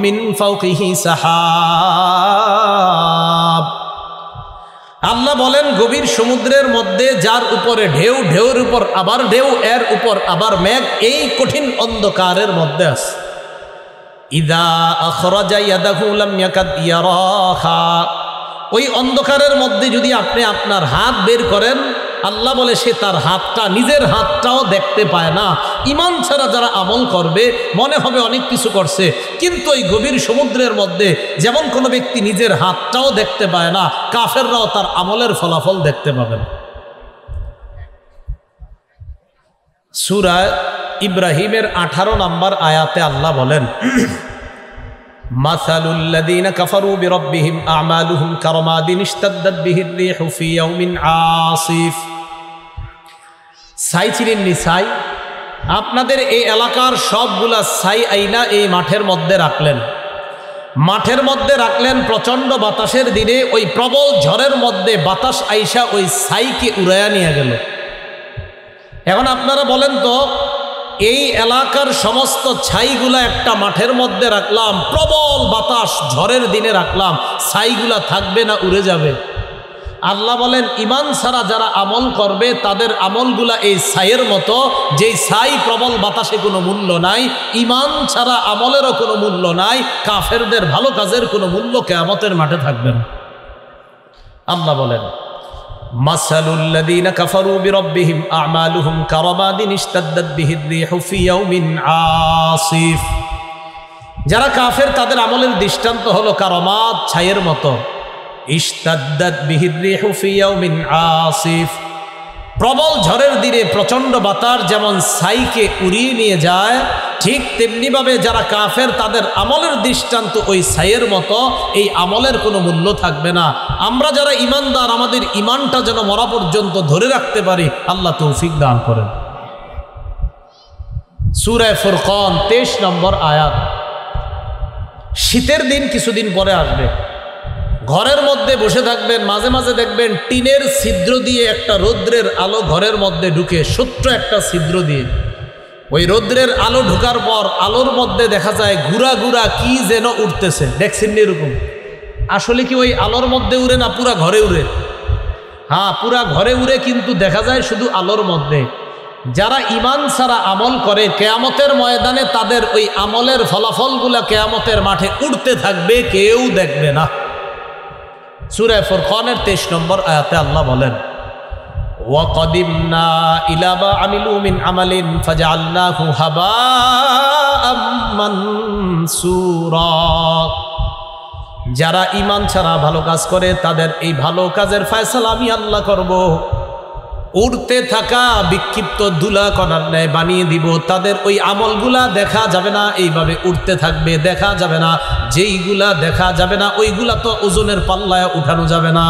মিন ফাওকিহি সাহাব। আল্লাহ বলেন গভীর সমুদ্রের মধ্যে যার উপরে ঢেউ, ঢেউর উপর আবার ঢেউ, এর উপর আবার মেঘ, এই কঠিন অন্ধকারের মধ্যে আছে। ইদা আখরাজা ইয়াদাহু লাম ইয়াকাদ ইয়ারাহা, ওই অন্ধকারের মধ্যে যদি আপনি আপনার হাত বের করেন, আল্লাহ বলে সে তার হাতটা, নিজের হাতটাও দেখতে পায় না। ঈমান ছাড়া যারা আমল করবে মনে হবে অনেক কিছু করছে, কিন্তু ওই গভীর সমুদ্রের মধ্যে যেমন কোনো ব্যক্তি নিজের হাতটাও দেখতে পায় না, কাফেররাও তার আমলের ফলাফল দেখতে পাবেন। সূরা ইব্রাহিমের 18 নম্বর আয়াতে আল্লাহ বলেন মাসালুল লাযীনা কাফারু বিরাব্বিহিম আ'মালুহুম কারামাদিন ইশতাদ্দাত বিহির রিহু ফি ইয়াউমিন আসিফ। ছাই চিনেননি? ছাই, আপনাদের এই এলাকার সবগুলা ছাই আইনা এই মাঠের মধ্যে রাখলেন, মাঠের মধ্যে রাখলেন, প্রচণ্ড বাতাসের দিনে ওই প্রবল ঝড়ের মধ্যে বাতাস আইসা ওই ছাইকে উড়াইয়া নিয়ে গেল। এখন আপনারা বলেন তো, এই এলাকার সমস্ত ছাইগুলা একটা মাঠের মধ্যে রাখলাম, প্রবল বাতাস ঝড়ের দিনে রাখলাম, ছাইগুলা থাকবে না উড়ে যাবে? আল্লাহ বলেন ঈমান ছাড়া যারা আমল করবে তাদের আমলগুলা এই ছাইয়ের মতো, যেই ছাই প্রবল বাতাসে কোনো মূল্য নাই, ঈমান ছাড়া আমলেরও কোনো মূল্য নাই, কাফেরদের ভালো কাজের কোনো মূল্য কিয়ামতের মাঠে থাকবে না। আল্লাহ বলেন মাসালুল লাযীনা কাফারু বিরাব্বিহিম আ'মালুহুম কারামাদিন ইশতাদ্দাত বিহির রিহু ফি ইয়াউমিন আসিফ। যারা কাফের তাদের আমলের দৃষ্টান্ত হলো কারামাত, ছাইয়ের মতো, ইশতাদ্দাত বিহির রিহু ফি ইয়াউমিন আসিফ, প্রবল ঝড়ের দিনে প্রচণ্ড বাতাস যেমন ছাইকে উড়িয়ে নিয়ে যায়, ঠিক তেমনিভাবে যারা কাফের তাদের আমলের দৃষ্টান্ত ওই ছাইয়ের মতো, এই আমলের কোনো মূল্য থাকবে না। আমরা যারা ঈমানদার, আমাদের ঈমানটা যেন মরা পর্যন্ত ধরে রাখতে পারি, আল্লাহ তৌফিক দান করেন। সূরা ফুরকান 23 নম্বর আয়াত। শীতের দিন কিছুদিন পরে আসবে, ঘরের মধ্যে বসে থাকবেন, মাঝে মাঝে দেখবেন টিনের ছিদ্র দিয়ে একটা রৌদ্রের আলো ঘরের মধ্যে ঢুকে, ছোট্ট একটা ছিদ্র দিয়ে, ওই রৌদ্রের আলো ঢোকার পর আলোর মধ্যে দেখা যায় ঘুরা ঘুরা কি যেন উঠতেছে, দেখছেন এরকম? আসলে কি ওই আলোর মধ্যে উড়ে না পুরা ঘরে উড়ে? হ্যাঁ, পুরা ঘরে উড়ে, কিন্তু দেখা যায় শুধু আলোর মধ্যে। যারা ঈমান ছাড়া আমল করে কিয়ামতের ময়দানে তাদের ওই আমলের ফলাফলগুলা কিয়ামতের মাঠে উড়তে থাকবে, কেউ দেখবে না। সূরা ফুরকানের 23 নম্বর আয়াতে আল্লাহ বলেন ওয়াকাদিমনা ইলা মা আমিলু মিন আমালিন ফাজআলনাহু হাবাআম মানসুরা। যারা ঈমান ছাড়া ভালো কাজ করে তাদের এই ভালো কাজের ফয়সালা আমি আল্লাহ করব, উড়তে থাকা বিক্ষিপ্ত ধুলা কণার ন্যায় বানিয়ে দিব। তাদের ওই আমলগুলা দেখা যাবে না, এইভাবে উঠতে থাকবে, দেখা যাবে না। যেইগুলা দেখা যাবে না ওইগুলা তো ওজনের পাল্লায় উঠানো যাবে না,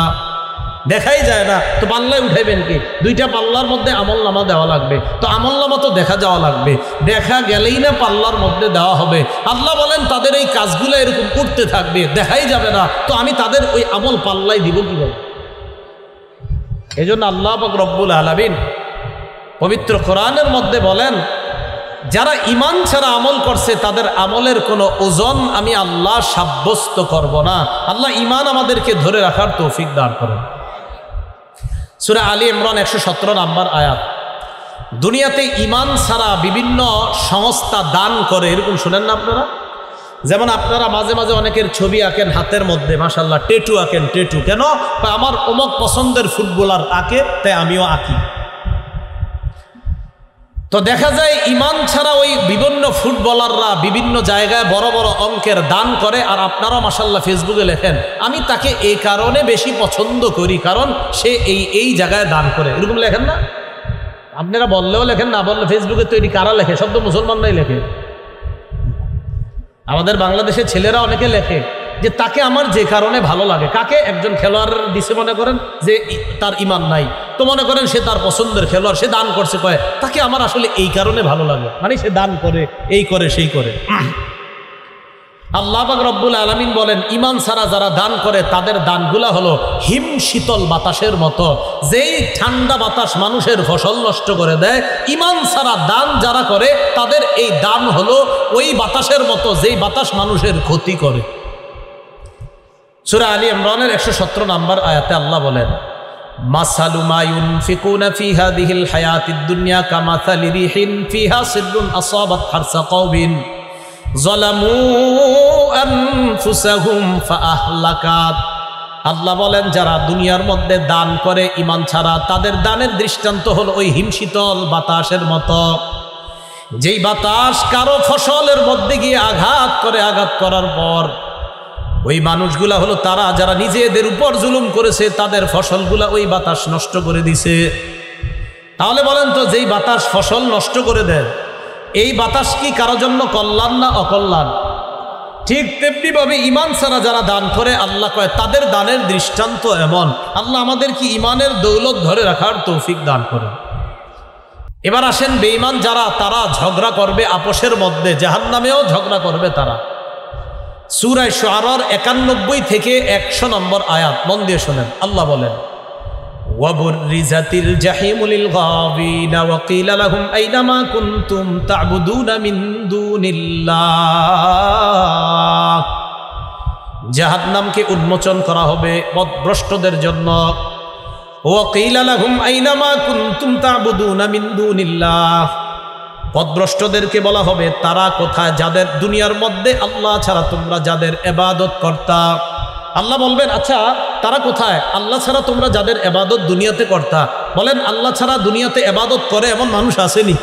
দেখাই যায় না, তো পাল্লায় উঠাইবেন কি? দুইটা পাল্লার মধ্যে আমল নামা দেওয়া লাগবে, তো আমল নামা তো দেখা যাওয়া লাগবে, দেখা গেলেই না পাল্লার মধ্যে দেওয়া হবে। আল্লাহ বলেন তাদের এই কাজগুলো এরকম উঠতে থাকবে, দেখাই যাবে না, তো আমি তাদের ওই আমল পাল্লায় দিব কিভাবে? এই জন্য আল্লাহ পাক রব্বুল আলামিন পবিত্র কোরআনের মধ্যে বলেন যারা ঈমান ছাড়া আমল করছে তাদের আমলের কোনো ওজন আমি আল্লাহ সাব্যস্ত করব না। আল্লাহ ঈমান আমাদেরকে ধরে রাখার তৌফিক দান করেন। সূরা আলী ইমরান 117 নম্বর আয়াত। দুনিয়াতে ঈমান ছাড়া বিভিন্ন সংস্থা দান করে, এরকম শুনেন না আপনারা? যেমন আপনারা মাঝে মাঝে অনেকের ছবি আঁকেন হাতের মধ্যে, মাশাআল্লাহ, টেটু আঁকেন। টেটু কেন? আমার অমুক পছন্দের ফুটবলার আঁকে, তাই আমিও আঁকি। তো দেখা যায় ইমান ছাড়া ওই বিভিন্ন ফুটবলাররা বিভিন্ন জায়গায় বড় বড় অঙ্কের দান করে, আর আপনারা মাশাআল্লাহ ফেসবুকে লেখেন আমি তাকে এই কারণে বেশি পছন্দ করি কারণ সে এই জায়গায় দান করে, এরকম লেখেন না? আপনারা বললেও লেখেন, না বললে ফেসবুকে তো এটি কারা লেখে? সব তো মুসলমানরাই লেখে। আমাদের বাংলাদেশের ছেলেরা অনেকে লেখে যে তাকে আমার যে কারণে ভালো লাগে। কাকে? একজন খেলোয়াড় দিছে, মনে করেন যে তার ইমান নাই, তো মনে করেন সে তার পছন্দের খেলোয়াড়, সে দান করছে, কয় তাকে আমার আসলে এই কারণে ভালো লাগে, মানে সে দান করে, এই করে, সেই করে। আল্লাহ পাক রব্বুল আলামিন বলেন ইমান ছাড়া যারা দান করে তাদের দানগুলা হলো হিম শীতল বাতাসের মতো, যেই ঠান্ডা বাতাস মানুষের ফসল নষ্ট করে দেয়, ইমান ছাড়া দান যারা করে তাদের এই দান হলো ওই বাতাসের মতো যেই বাতাস মানুষের ক্ষতি করে। সূরা আলী ইমরানের 117 নম্বর আয়াতে আল্লাহ বলেন মাসালু মা ইউনফিকুনা ফি হাযিহিল হায়াতিদ দুনিয়া কামাসালি রিহিন ফিহা সিররুন আসাবাত হারসা কওমিন যালামু আনফুসাহুম ফাআহলাকাত। আল্লাহ বলেন যারা দুনিয়ার মধ্যে দান করে ঈমান ছাড়া, তাদের দানের দৃষ্টান্ত হলো ওই হিমশীতল বাতাসের মতো, যেই বাতাস কারো ফসলের মধ্যে গিয়ে আঘাত করে, আঘাত করার পর ওই মানুষগুলা হলো তারা যারা নিজেদের উপর জুলুম করেছে, তাদের ফসলগুলা ওই বাতাস নষ্ট করে দিছে। তাহলে বলেন তো, যেই বাতাস ফসল নষ্ট করে দেয়, এই বাতাস কি কারো জন্য কল্যাণ না অকল্যাণ? ঠিক তেমনিভাবে ঈমান ছাড়া যারা দান করে, আল্লাহ কয় তাদের দানের দৃষ্টান্ত এমন। আল্লাহ আমাদের কি ঈমানের দৌলত ধরে রাখার তৌফিক দান করে। এবার আসেন বেঈমান যারা, তারা ঝগড়া করবে আপোষের মধ্যে, জাহান্নামেও ঝগড়া করবে তারা। সূরা শুআরার 91 থেকে 100 নম্বর আয়াত মন দিয়ে শোনেন। আল্লাহ বলেন ওয়াবুররিজাতিল জাহিমু লিল গাবিনা ওয়া কিলা লাহুম আইনা মা কুনতুম তা'বুদুনা মিন দুনিল্লাহ। জাহান্নামকে উন্মোচন করা হবে পথভ্রষ্টদের জন্য। ওয়া কিলা লাহুম আইনা মা কুনতুম তা'বুদুনা মিন দুনিল্লাহ, পথভ্রষ্টদেরকে বলা হবে তারা কোথায় যাদের দুনিয়ার মধ্যে আল্লাহ ছাড়া তোমরা যাদের ইবাদত করতা। আল্লাহ বলবেন আচ্ছা তারা কোথায়? আল্লাহ ছাড়া তোমরা যাদের ইবাদত দুনিয়াতে করতা, বলেন আল্লাহ ছাড়া দুনিয়াতে ইবাদত করে এমন মানুষ আসেনি?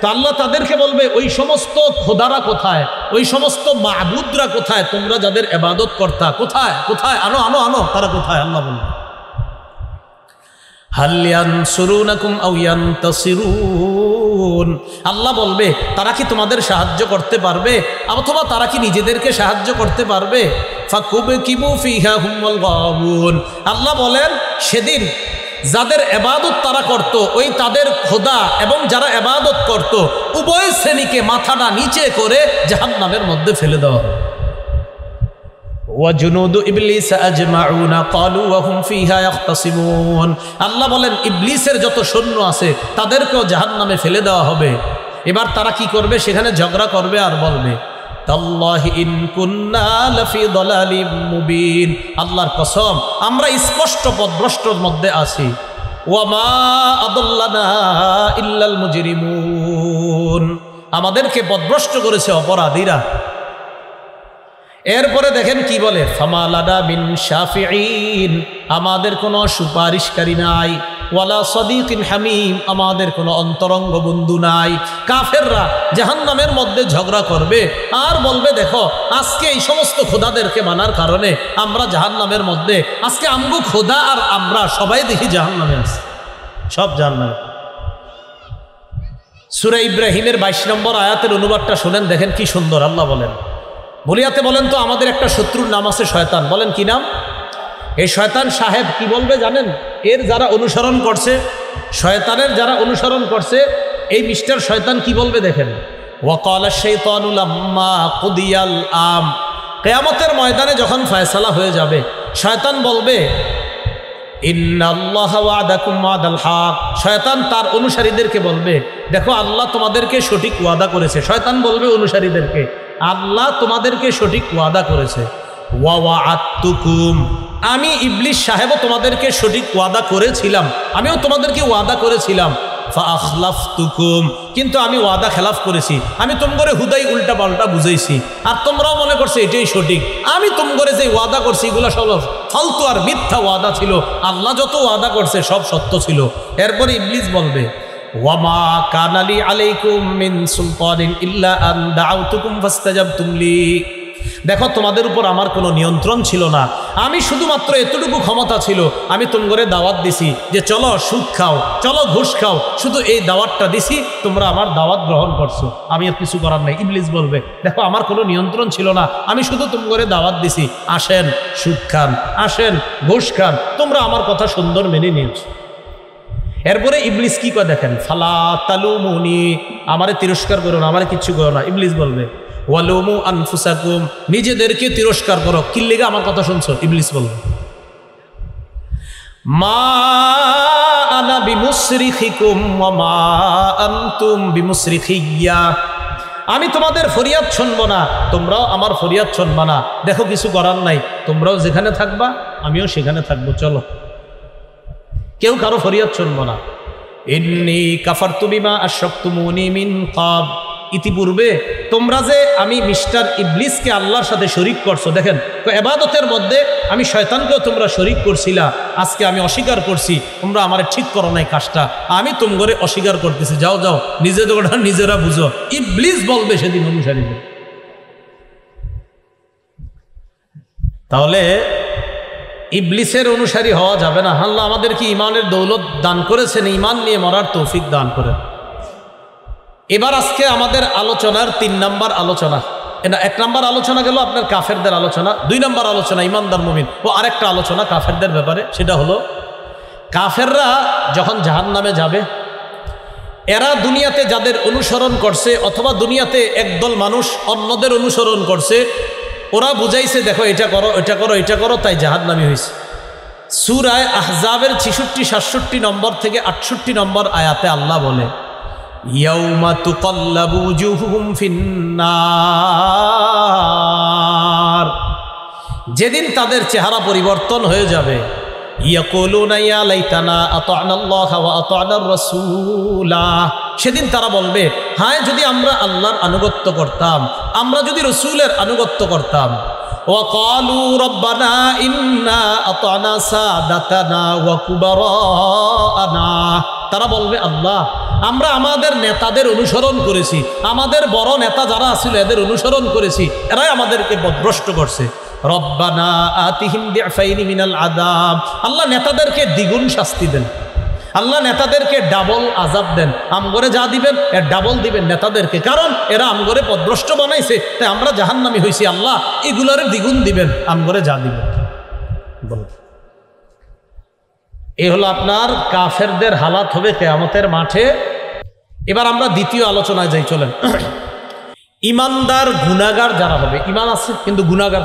তো আল্লাহ তাদেরকে বলবে ওই সমস্ত খোদারা কোথায়, ওই সমস্ত মাবুদরা কোথায়, তোমরা যাদের ইবাদত করতা কোথায়? কোথায়? আনো আনো আনো, তারা কোথায়? আল্লাহ বলবে হাল ইয়ানসুরুনাকুম আও ইয়ানতাসিরুন। আল্লাহ বলবে তারা কি তোমাদের সাহায্য করতে পারবে অথবা তারা কি নিজেদেরকে সাহায্য করতে পারবে? ফাকুবকিবু ফিহা হুমুল গাবুন। আল্লাহ বলেন সেদিন যাদের ইবাদত তারা করত, ওই তাদের খোদা এবং যারা ইবাদত করত উভয় শ্রেণীকে মাথাটা নিচে করে জাহান্নামের মধ্যে ফেলে দেওয়া হবে। ওয়াজুনুদু ইবলিস আজমাউনা ক্বালু ওয়া হুম ফিহা ইয়াখতাসিমুন। আল্লাহ বলেন ইবলিসের যত সৈন্য আছে তাদেরকেও জাহান্নামে ফেলে দেওয়া হবে। এবার তারা কি করবে? সেখানে ঝগড়া করবে আর বলবে তাল্লাহি ইন কুন্না লাফি দালালিম মুবিন। আল্লাহর কসম আমরা স্পষ্ট পথভ্রষ্টর মধ্যে আছি। ওয়া মা আদাল্লানা ইল্লাল মুজরিমুন, আমাদেরকে পথভ্রষ্ট করেছে অপরাধীরা। এরপরে দেখেন কি বলে ফামালানা মিন শাফিঈন, আমাদের কোনো সুপারিশকারী নাই, ওয়ালা সাদিকিন হামিম, আমাদের কোনো অন্তরঙ্গ বন্ধু নাই। কাফেররা জাহান্নামের মধ্যে ঝগড়া করবে আর বলবে দেখো আজকে এই সমস্ত খোদাদেরকে মানার কারণে আমরা জাহান্নামের মধ্যে, আজকে আমগো খোদা আর আমরা সবাই দেখি জাহান্নামে আছি, সব জাহান্নামে। সূরা ইব্রাহিমের 22 নম্বর আয়াতের অনুবাদটা শুনেন, দেখেন কি সুন্দর। আল্লাহ বলেন বলিয়াতে বলেন তো আমাদের একটা শত্রুর নাম আছে শয়তান। বলেন কি নাম? এই শয়তান সাহেব কি বলবে জানেন? এর যারা অনুসরণ করছে, শয়তানের যারা অনুসরণ করছে, এই মিস্টার শয়তান কি বলবে দেখেন। ওয়াকালা শাইতানু লাম্মা কুদিয়াল আম, কিয়ামতের ময়দানে যখন ফয়সালা হয়ে যাবে, শয়তান বলবে ইন্নাল্লাহা ওয়াদাকুম ওয়াদাল হক। শয়তান তার অনুসারীদেরকে বলবে দেখো আল্লাহ তোমাদেরকে সঠিক ওয়াদা করেছে। শয়তান বলবে অনুসারীদেরকে আল্লাহ তোমাদেরকে সঠিক ওয়াদা করেছে। ওয়া ওয়াআদতুকুম, আমি ইবলিস সাহেবও তোমাদেরকে সঠিক ওয়াদা করেছিলাম, আমিও তোমাদেরকে ওয়াদা করেছিলাম। ফাআখলাফতুকুম, কিন্তু আমি ওয়াদা খেলাফ করেছি, আমি তোমরে হুদাই উল্টা পাল্টা বুঝাইছি আর তোমরাও মনে করছো এটাই সঠিক। আমি তোমরে যে ওয়াদা করছি এগুলো সব ফালতু আর মিথ্যা ওয়াদা ছিল, আল্লাহ যত ওয়াদা করছে সব সত্য ছিল। এরপরে ইবলিস বলবে ওয়ামা কানা লি আলাইকুম মিন সুলতানিন ইল্লা আন দাউতুকুম ফাস্তাজাবতুম লি। দেখো তোমাদের উপর আমার কোনো নিয়ন্ত্রণ ছিল না, আমি শুধুমাত্র এতটুকু ক্ষমতা ছিল, আমি তোমাদের দাওয়াত দিছি যে চলো সুদ খাও, চলো ঘুষ খাও, শুধু এই দাওয়াতটা দিছি, তোমরা আমার দাওয়াত গ্রহণ করছো, আমি আর কিছু করার নাই। ইবলিস বলবে দেখো আমার কোনো নিয়ন্ত্রণ ছিল না, আমি শুধু তোমাদের দাওয়াত দিছি, আসেন সুদ খান, আসেন ঘুষ খান, তোমরা আমার কথা সুন্দর মেনে নিয়েছো। এরপরে ইবলিস কি করে দেখেন, ফালা তালুমুনি, আমারে তিরস্কার করো না, আমারে কিচ্ছু করো না। ইবলিস বলবে ওয়ালুমু আনফুসাকুম, নিজেদেরকে তিরস্কার করো। কি লেগে আমার কথা শুনছো? ইবলিস বলবে মা আনা বিমুসরিখিকুম ওয়া মা আনতুম বিমুসরিখিয়া, আমি তোমাদের ফরিয়াদ শুনবো না, তোমরাও আমার ফরিয়াদ শুনবা না। দেখো কিছু করার নাই, তোমরাও যেখানে থাকবা আমিও সেখানে থাকবো, চলো, কেউ কারো ফরিয়াদ শুনবো না। ইন্নী কাফারতু বিমা আশরাকতুমুনি মিন ক্বাব, ইতিপূর্বে তোমরা যে আমি মিস্টার ইবলিসকে আল্লাহর সাথে শরীক করছো, দেখেন তো ইবাদতের মধ্যে আমি শয়তানকেও তোমরা শরীক করছিলা, আজকে আমি অস্বীকার করছি, তোমরা আমারে ঠিক করো নাই কাজটা, আমি তোমরে অস্বীকার করতেছি, যাও যাও নিজেদের ওটা নিজেরা বুঝো। ইবলিস বলবে সেদিন অনুসারীদের। তাহলে ইবলিসের অনুসারী হওয়া যাবে না। আল্লাহ আমাদেরকে ইমানের দৌলত দান করেছেন, ইমান নিয়ে মরার তৌফিক দান করেন। এবার আজকে আমাদের আলোচনার 3 নম্বর আলোচনা, এটা 1 নম্বর আলোচনা গেল আপনার কাফেরদের আলোচনা, 2 নম্বর আলোচনা ইমানদার মুমিন, ও আরেকটা আলোচনা কাফেরদের ব্যাপারে, সেটা হলো কাফেররা যখন জাহান্নামে যাবে, এরা দুনিয়াতে যাদের অনুসরণ করছে অথবা দুনিয়াতে একদল মানুষ অন্যদের অনুসরণ করছে, ওরা বুঝাইছে দেখো এটা করো, এটা করো, এটা করো, তাই জাহান্নামী হয়েছে। সূরা আহজাবের 66-67 নম্বর থেকে 68 নম্বর আয়াতে আল্লাহ বলে ইয়াউমা তুকাল্লাবু উজুহুহুম ফিন্নার, যেদিন তাদের চেহারা পরিবর্তন হয়ে যাবে, ইয়াকুলুনা ইয়া লাইতানা আতা'নাল্লাহ ওয়া আতা'নার রাসূলা, সেদিন তারা বলবে হায় যদি আমরা আল্লাহর আনুগত্য করতাম, আমরা যদি রাসূলের আনুগত্য করতাম। ওয়া ক্বালু রাব্বানা ইন্না আতা'না সাদাতানা ওয়া কুবারানা, তারা বলবে আল্লাহ আমরা আমাদের নেতাদের অনুসরণ করেছি, আমাদের বড় নেতা যারা ছিল এদের অনুসরণ করেছি, এরাই আমাদেরকে পথভ্রষ্ট করছে। রব্বানা আতিহিম দি'ফাইনি মিনাল আযাব, আল্লাহ নেতাদেরকে দ্বিগুণ শাস্তি দেন, আল্লাহ নেতাদেরকে ডাবল আযাব দেন, আমগরে যা দিবেন এর ডাবল দিবেন নেতাদেরকে, কারণ এরা আমগরে পথভ্রষ্ট বানাইছে, তাই আমরা জাহান্নামী হইছি, আল্লাহ এগুলারে দ্বিগুণ দিবেন, আমগরে যা দিবেন। এই হলো আপনার কাফেরদের হালাত হবে কিয়ামতের মাঠে। এবার আমরা দ্বিতীয় আলোচনায় যাই, চলেন। ইমানদার গুনাহগার যারা হবে, ইমান আছে কিন্তু গুনাহগার,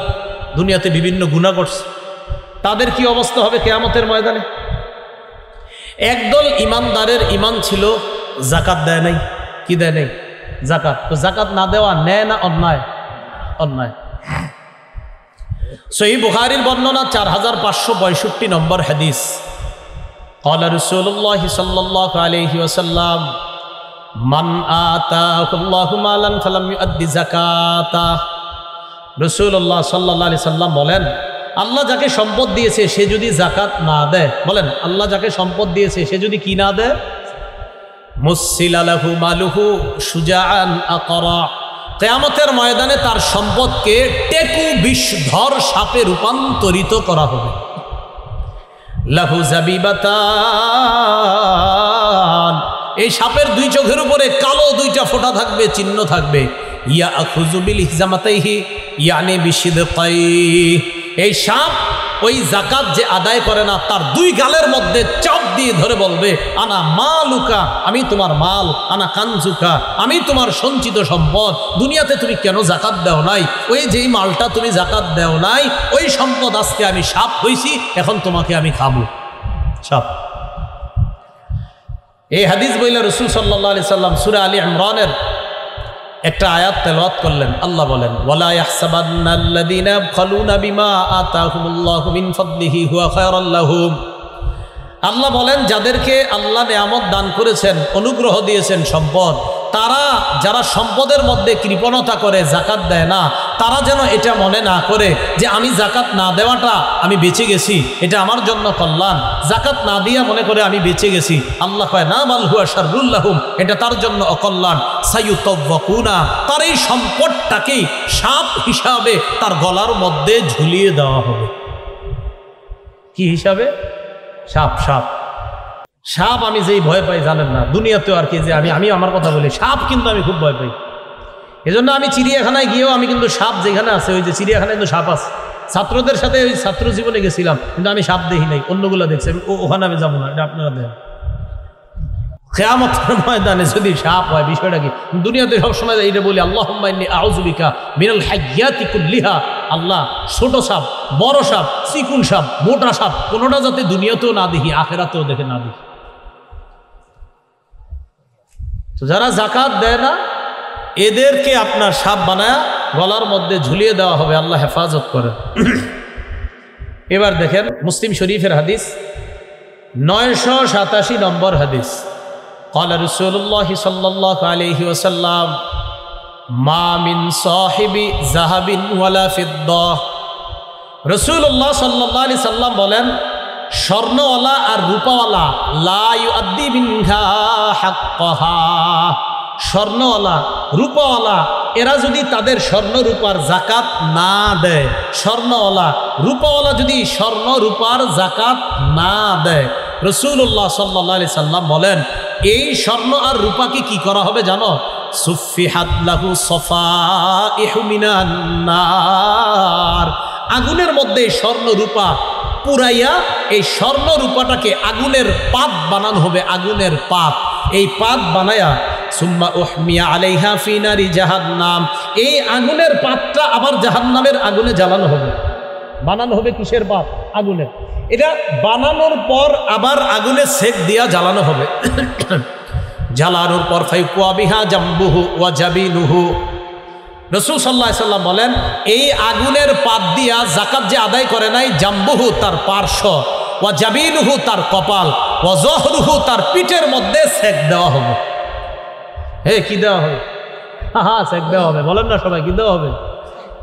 দুনিয়াতে বিভিন্ন গুনাহ করছে, তাদের কি অবস্থা হবে কিয়ামতের ময়দানে? একদল ইমানদারের ইমান ছিল যাকাত দেয় নাই, কি দেয় নাই? যাকাত। তো যাকাত না দেওয়া ন্যায় না অন্যায়? অন্যায়। সহিহ বুখারীর বর্ণনা 4565 নম্বর হাদিস, قال رسول الله صلى الله عليه وسلم من آتاه الله مالا فلم يؤدي زكاته। রাসূলুল্লাহ সাল্লাল্লাহু আলাইহি সাল্লাম বলেন আল্লাহ যাকে সম্পদ দিয়েছে সে যদি যাকাত না দেয়, বলেন আল্লাহ যাকে সম্পদ দিয়েছে সে যদি কি না দেয়, মুসিলা লাহু মালুহু শুজাআন আকরা, কিয়ামতের ময়দানে তার সম্পদকে টেকু বিষধর সাপে রূপান্তরিত করা হবে। লাহু জাবিবাতান, এই সাপের 2 চোখের উপরে কালো 2টা ফোঁটা থাকবে, চিহ্ন থাকবে। ইয়া আখুযু বিল হিজামাতাইহি ইয়ানি বিশিদকাই, এই সাপ ওই যাকাত যে আদায় করে না তার 2 গালের মধ্যে চাপ দিয়ে ধরে বলবে আনা মালুকা, আমি তোমার মাল, আনা কানজুকা, আমি তোমার সঞ্চিত সম্পদ, দুনিয়াতে তুমি কেন যাকাত দাও নাই, ওই যেই মালটা তুমি যাকাত দাও নাই ওই সম্পদ আজকে আমি সাপ হইছি, এখন তোমাকে আমি খাবো। সাপ। এই হাদিস বইলা রাসূল সাল্লাল্লাহু আলাইহি সাল্লাম সূরা আলী ইমরানের একটা আয়াত তেলাওয়াত করলেন। আল্লাহ বলেন ওয়ালা ইয়াহসাবান্নাল্লাযীনা ইয়াবখালুনা বিমা আতাহুমুল্লাহু মিন ফাদলিহি হুয়া খায়রাল লাহুম, আল্লাহ বলেন যাদেরকে আল্লাহ নেয়ামত দান করেছেন, অনুগ্রহ দিয়েছেন সম্পদ, তারা যারা সম্পদের মধ্যে কৃপণতা করে জাকাত দেয় না, তারা যেন এটা মনে না করে যে আমি জাকাত না দেওয়াটা আমি বেঁচে গেছি, এটা আমার জন্য কল্যাণ। জাকাত না দিয়া মনে করে আমি বেঁচে গেছি, আল্লাহ কয় না, বাল হুয়া শাররুল লাহুম, এটা তার জন্য অকল্যাণ। সায়ুতাওয়াকুনা, তার এই সম্পদটাকেই সাপ হিসাবে তার গলার মধ্যে ঝুলিয়ে দেওয়া হবে। কি হিসাবে? সাপ। সাপ সাপ আমি যেই ভয় পাই জানেন না, দুনিয়াতেও আর কি, যে আমি আমার কথা বলি, সাপ কিন্তু আমি খুব ভয় পাই। এজন্য আমি চিড়িয়াখানায় গিয়েও আমি কিন্তু সাপ যেখানে আছে, ওই যে চিড়িয়াখানায় কিন্তু সাপ আছে, ছাত্রদের সাথে ওই ছাত্র জীবনে গেছিলাম, কিন্তু আমি সাপ দেখি নাই, অন্যগুলো দেখছি। ওখানে আমি যাবো না, এটা আপনারা দেখেন। কিয়ামতের ময়দানে যদি সাপ হয়, বিষয়টা কি? দুনিয়াতে সবসময় এইটা বলি, আল্লাহুম্মা ইন্নী আউযু বিকা মিনাল হাইয়াতি কুল্লিহা। আল্লাহ, ছোট সাপ, বড় সাপ, চিকুন সাপ, মোটা সাপ, কোনোটা যাতে দুনিয়াতেও না দেখি, আখিরাতেও দেখে না দেখি। তো যারা জাকাত দেয় না, এদেরকে আপনার সাপ বানায় গলার মধ্যে ঝুলিয়ে দেওয়া হবে। আল্লাহ হেফাজত করেন। এবার দেখেন মুসলিম শরীফের হাদিস, 987 নম্বর হাদিস। قال رسول الله صلى الله عليه وسلم ما من صاحب ذهب ولا فضة। রাসূলুল্লাহ সাল্লাল্লাহু আলাইহি সাল্লাম বলেন, স্বর্ণওয়ালা আর রূপাওয়ালা লা ইউআদ্দি মিনহা হাক্কাহা। স্বর্ণওয়ালা রূপাওয়ালা এরা যদি তাদের স্বর্ণ রূপার জাকাত না দেয়, স্বর্ণওয়ালা রূপাওয়ালা যদি স্বর্ণ রূপার জাকাত না দেয়, রাসূলুল্লাহ সাল্লাল্লাহু আলাইহি সাল্লাম বলেন, এই স্বর্ণ আর রূপাকে কি করা হবে জানো? সুফিহাত লাহু সফাইহু মিনান নার। আগুনের মধ্যে স্বর্ণ রূপা পুরাইয়া এই স্বর্ণ রূপাটাকে আগুনের পাত বানানো হবে, আগুনের পাত। এই পাত বানায়া সুম্মা উহমিয়া আলাইহা ফি নারি জাহান্নাম, এই আগুনের পাতটা আবার জাহান্নামের আগুনে জ্বালানো হবে। বানানো হবে কিসের পাত? আগুনের। এটা বানানোর পর আবার আগুনে সেক দিয়া জ্বালানো হবে। জ্বালানোর পর ফাইকুয়া বিহা জাম্বুহু ওয়া জাবিনুহু। রাসূল সাল্লাল্লাহু আলাইহি সাল্লাম বলেন, এই আগুনের পাত দিয়া যাকাত যে আদায় করে নাই, জাম্বুহু তার পার্শ্ব, ওয়া জাবিনুহু তার কপাল, ওয়া যহরুহু তার পিঠের মধ্যে সেক দেওয়া হবে। হে, কি দেওয়া হবে? হ্যাঁ, সেক দেওয়া হবে। বলেন না সবাই, কি দেওয়া হবে?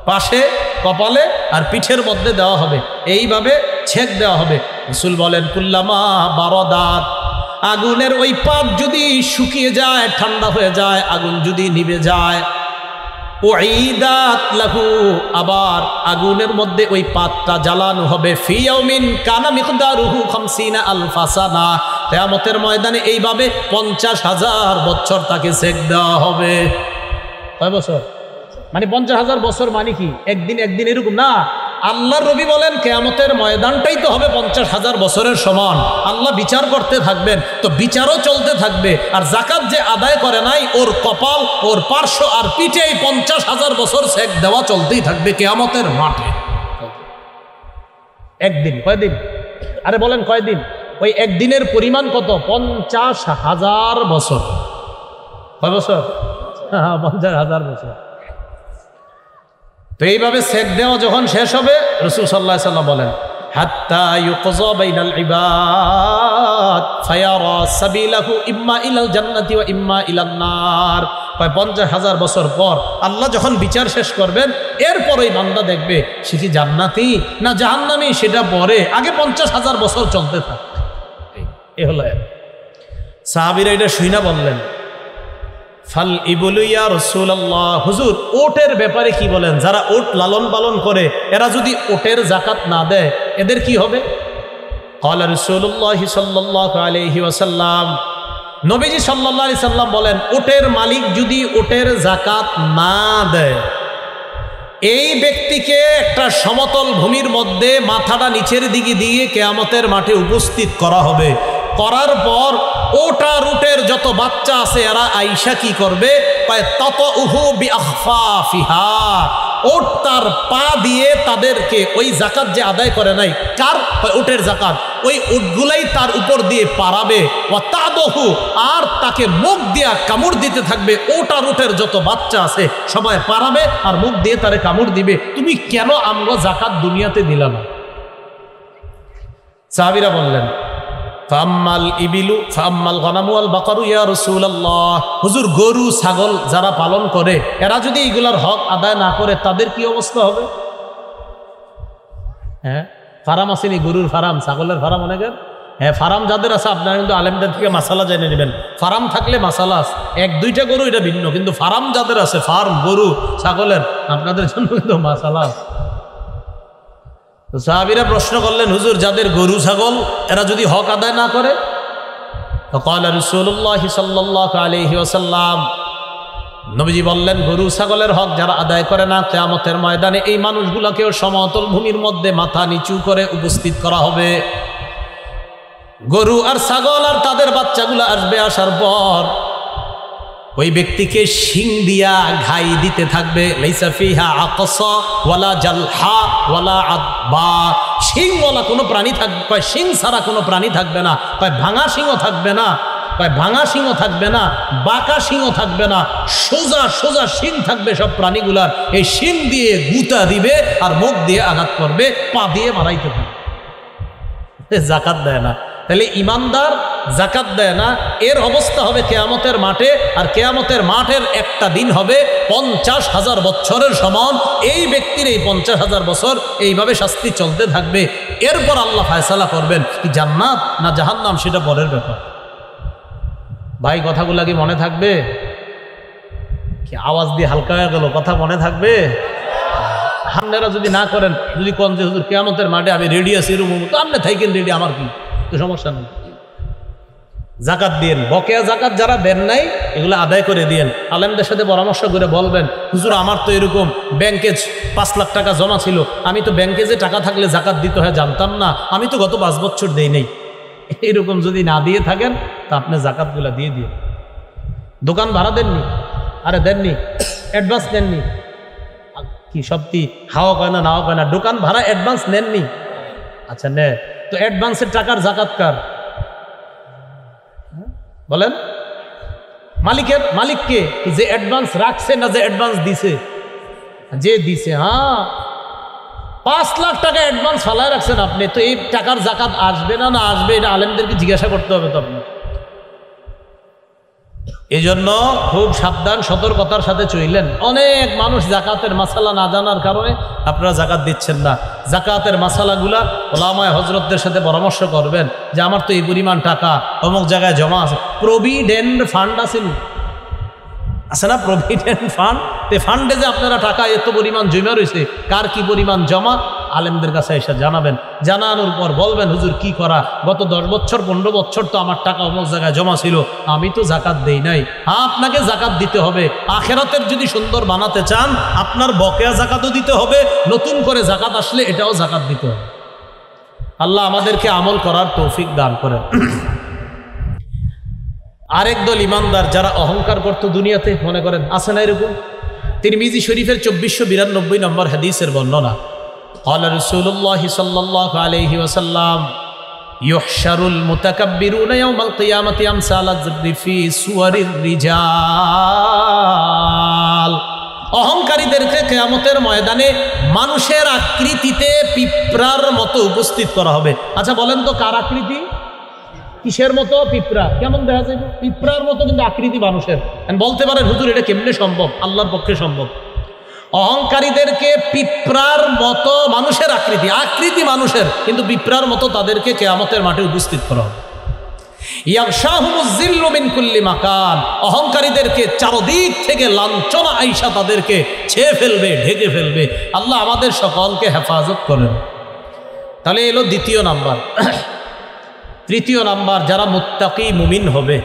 পাশে, কপালে আর পিঠের মধ্যে দেওয়া হবে, এইভাবে ছেক দেওয়া হবে। রাসূল বলেন, কুল্লামা বারাদাত, আগুনের ওই পাত যদি শুকিয়ে যায়, ঠান্ডা হয়ে যায়, আগুন যদি নিভে যায়, উঈদাত লাহু, আবার আগুনের মধ্যে ওই পাতটা জ্বালানো হবে। ফি ইয়াউমিন কানা মিকদারুহু 50 আলফা সানা, কিয়ামতের ময়দানে এইভাবে 50,000 বছর তাকে সেক দেওয়া হবে। কয় বছর? মানে 50,000 বছর মানে কি একদিন একদিন এরকম না। আল্লাহর নবী বলেন, কিয়ামতের ময়দানটাই তো হবে 50,000 বছরের সমান। আল্লাহ বিচার করতে থাকবেন, তো বিচারও চলতে থাকবে। আর জাকাত যে আদায় করে নাই, ওর কপাল, ওর পার্শ্ব আর পিঠে 50,000 বছর সেক দেওয়া চলতেই থাকবে কিয়ামতের মাঠে। একদিন, কয়দিন? আরে বলেন কয়দিন? ওই একদিনের পরিমাণ কত? 50,000 বছর। কয় বছর? 50,000 বছর। তো এইভাবে সেক দেওয়া যখন শেষ হবে, রাসূল সাল্লাল্লাহু আলাইহি সাল্লাম বলেন, হাত্তা ইউকযা বাইনাল ইবাদ ফায়ারা সাবিলাহু ইম্মা ইলাল জান্নাতি ওয়া ইম্মা ইলান নার। 50,000 বছর পর আল্লাহ যখন বিচার শেষ করবেন, এরপরই বান্দা দেখবে সে কি জান্নাতি না জাহান্নামী, সেটা পরে। আগে 50,000 বছর চলতে থাকে। এ হলো সাহাবীরা এটা শুইনা বললেন, ফাল ইবলু ইয়া রাসূলুল্লাহ, হুজুর ওটের ব্যাপারে কি বলেন? যারা ওট লালন পালন করে, এরা যদি ওটের যাকাত না দেয়, এদের কি হবে? ক্বালা রাসূলুল্লাহ সাল্লাল্লাহু আলাইহি ওয়াসাল্লাম, নবীজি সাল্লাল্লাহু আলাইহি সাল্লাম বলেন, ওটের মালিক যদি ওটের যাকাত না দেয়, এই ব্যক্তিকে একটা সমতল ভূমির মধ্যে মাথাটা নিচের দিকে দিয়ে কিয়ামতের মাঠে উপস্থিত করা হবে। করার পর ওটা রুটের যত বাচ্চা আছে, এরা আইসা কি করবে? তাতাউহু বিআখফাফিহা, ওট তার পা দিয়ে তাদেরকে ওই জাকাত যে আদায় করে নাই, কার? ওটের জাকাত, ওই উটগুলাই তার উপর দিয়ে পারাবে। ওয়া তাদহু, আর তাকে মুখ দিয়া কামড় দিতে থাকবে। ওটা রুটের যত বাচ্চা আছে সবাই পারাবে আর মুখ দিয়ে তারে কামড় দিবে, তুমি কেন আমগো জাকাত দুনিয়াতে দিলা না? সাহাবীরা বললেন, ফাম্মাল ইবিলু ফাম্মাল গনামু ওয়াল বাকারু ইয়া রাসূলুল্লাহ, হুজুর গরু ছাগল যারা পালন করে এরা যদি এগুলার হক আদায় না করে তাদের কি অবস্থা হবে? হ্যাঁ, ফার্ম আসেনি, গরুর ফার্ম, ছাগলের ফার্ম অনেকের। হ্যাঁ, ফার্ম যাদের আছে আপনারা কিন্তু আলেমদের থেকে মাসালা জেনে নেবেন। ফার্ম থাকলে মাসালা আছে, এক দুইটা গরু এটা ভিন্ন, কিন্তু ফার্ম যাদের আছে, ফার্ম গরু ছাগলের, আপনাদের জন্য কিন্তু মাসালা আছে। তো সাহাবীরা প্রশ্ন করলেন, হুজুর যাদের গরু ছাগল এরা যদি হক আদায় না করে? ফাকালা রাসূলুল্লাহ সাল্লাল্লাহু আলাইহি ওয়াসাল্লাম, নবীজি বললেন, গরু ছাগলের হক যারা আদায় করে না, কিয়ামতের ময়দানে এই মানুষগুলোকেও সমতল ভূমির মধ্যে মাথা নিচু করে উপস্থিত করা হবে। গরু আর ছাগল আর তাদের বাচ্চাগুলো আসবে, আসার পর ওই ব্যক্তিকে শিং দিয়া ঘাই দিতে থাকবে। লাইসা ফিহা আকসা ওয়ালা জালহা ওয়ালা আদবা, শিংওয়ালা কোনো প্রাণী থাকবে, কয় শিং ছাড়া কোনো প্রাণী থাকবে না, কয় ভাঙা শিংও থাকবে না, কয় ভাঙা শিংও থাকবে না, বাঁকা শিংও থাকবে না, সোজা সোজা শিং থাকবে সব প্রাণীগুলার। এই শিং দিয়ে গুতা দিবে আর মুখ দিয়ে আঘাত করবে, পা দিয়ে মারাইতে থাকবে। জাকাত দেয় না, তাহলে ইমানদার জাকাত দেয় না, এর অবস্থা হবে কেয়ামতের মাঠে। আর কেয়ামতের মাঠের একটা দিন হবে 50,000 বছরের সমান। এই ব্যক্তির এই 50,000 বছর এইভাবে শাস্তি চলতে থাকবে। এরপর আল্লাহ ফায়সালা করবেন কি জান্নাত না জাহান্নাম, সেটা পরের ব্যাপার। ভাই কথাগুলা কি মনে থাকবে? কি আওয়াজ দিয়ে হালকা হয়ে গেল, কথা মনে থাকবে? আপনারা যদি না করেন, যদি কোন যে হুজুর কিয়ামতের মাঠে আমি রেডি আছি এরকম, তো আপনি থাকেন রেডি, আমার কি সমস্যা নেই। জাকাত দিয়েন, বকেয়া জাকাত যারা দেন নাই এগুলো আদায় করে দিয়েন। আলেমদের সাথে পরামর্শ করে বলবেন, হুজুর আমার তো এরকম ব্যাংকে 5 লাখ টাকা জমা ছিল, আমি তো ব্যাংকে যে টাকা থাকলে জাকাত দিতে হয় জানতাম না, আমি তো গত 5 বছর দেই নেই। এরকম যদি না দিয়ে থাকেন তা আপনি জাকাতগুলো দিয়ে দিয়ে। দোকান ভাড়া দেননি, আরে দেননি, অ্যাডভান্স নেননি, কি সত্যি হাওয়া কয় না নাওয়া কয় না, দোকান ভাড়া অ্যাডভান্স নেননি? আচ্ছা নে, তো অ্যাডভান্সের টাকার জাকাত কার? বলেন, মালিকের। মালিককে? যে অ্যাডভান্স রাখছে না যে অ্যাডভান্স দিছে? যে দিছে। হ্যাঁ, 5 লাখ টাকা অ্যাডভান্স ফালায় রাখছেন আপনি, তো এই টাকার জাকাত আসবে না না আসবে এটা আলেমদেরকে জিজ্ঞাসা করতে হবে তো আপনার। এই জন্য খুব সাবধান সতর্কতার সাথে চললেন। অনেক মানুষ জাকাতের মাসালা না জানার কারণে আপনারা জাকাত দিচ্ছেন না। জাকাতের মাসালাগুলা ওলামায়ে হজরতদের সাথে পরামর্শ করবেন যে আমার তো এই পরিমাণ টাকা অমুক জায়গায় জমা আছে। প্রভিডেন্ট ফান্ড আছে না, প্রভিডেন্ট ফান্ড, তে ফান্ডে যে আপনারা টাকা এত পরিমাণ জমা রয়েছে, কার কি পরিমাণ জমা আলেমদের কাছে এসে জানাবেন। জানানোর পর বলবেন, হুজুর কি করা, গত 10 বছর 15 বছর তো আমার টাকা অমুক জায়গায় জমা ছিল, আমি তো জাকাত দেই নাই। হ্যাঁ, আপনাকে জাকাত দিতে হবে। আখেরাতের যদি সুন্দর বানাতে চান আপনার বকেয়া জাকাতও দিতে হবে, নতুন করে জাকাত আসলে এটাও জাকাত দিতে হবে। আল্লাহ আমাদেরকে আমল করার তৌফিক দান করেন। আরেক দল ইমানদার যারা অহংকার করতো দুনিয়াতে, মনে করেন আছে না এরকম? তিরমিজি শরীফের 2492 নম্বর হাদিসের বর্ণনা, قال رسول الله صلى الله عليه وسلم يحشر المتكبرون يوم القيامة أمثال الذئب في صور الرجال। অহংকারীদেরকে কিয়ামতের ময়দানে মানুষের আকৃতিতে পিঁপড়ার মতো উপস্থিত করা হবে। আচ্ছা বলেন তো কার আকৃতি? কিসের মতো? পিঁপড়া। কেমন দেখা যায়? পিঁপড়ার মতো, কিন্তু আকৃতি মানুষের। বলতে পারেন হুজুর এটা কেমনে সম্ভব? আল্লাহর পক্ষে সম্ভব। অহংকারীদেরকে পিঁপড়ার মতো, মানুষের আকৃতি মানুষের, কিন্তু পিঁপড়ার মতো তাদেরকে কিয়ামতের মাঠে উপস্থিত করা হবে। ইয়াগশাহুমুয-যিল্লু মিন কুল্লি মাকান, অহংকারীদেরকে চারদিক থেকে লাঞ্ছনা আইসা তাদেরকে ছেয়ে ফেলবে, ঢেকে ফেলবে। আল্লাহ আমাদের সকলকে হেফাজত করেন। তাহলে এলো দ্বিতীয় নাম্বার। তৃতীয় নাম্বার, যারা মুত্তাকি মুমিন হবে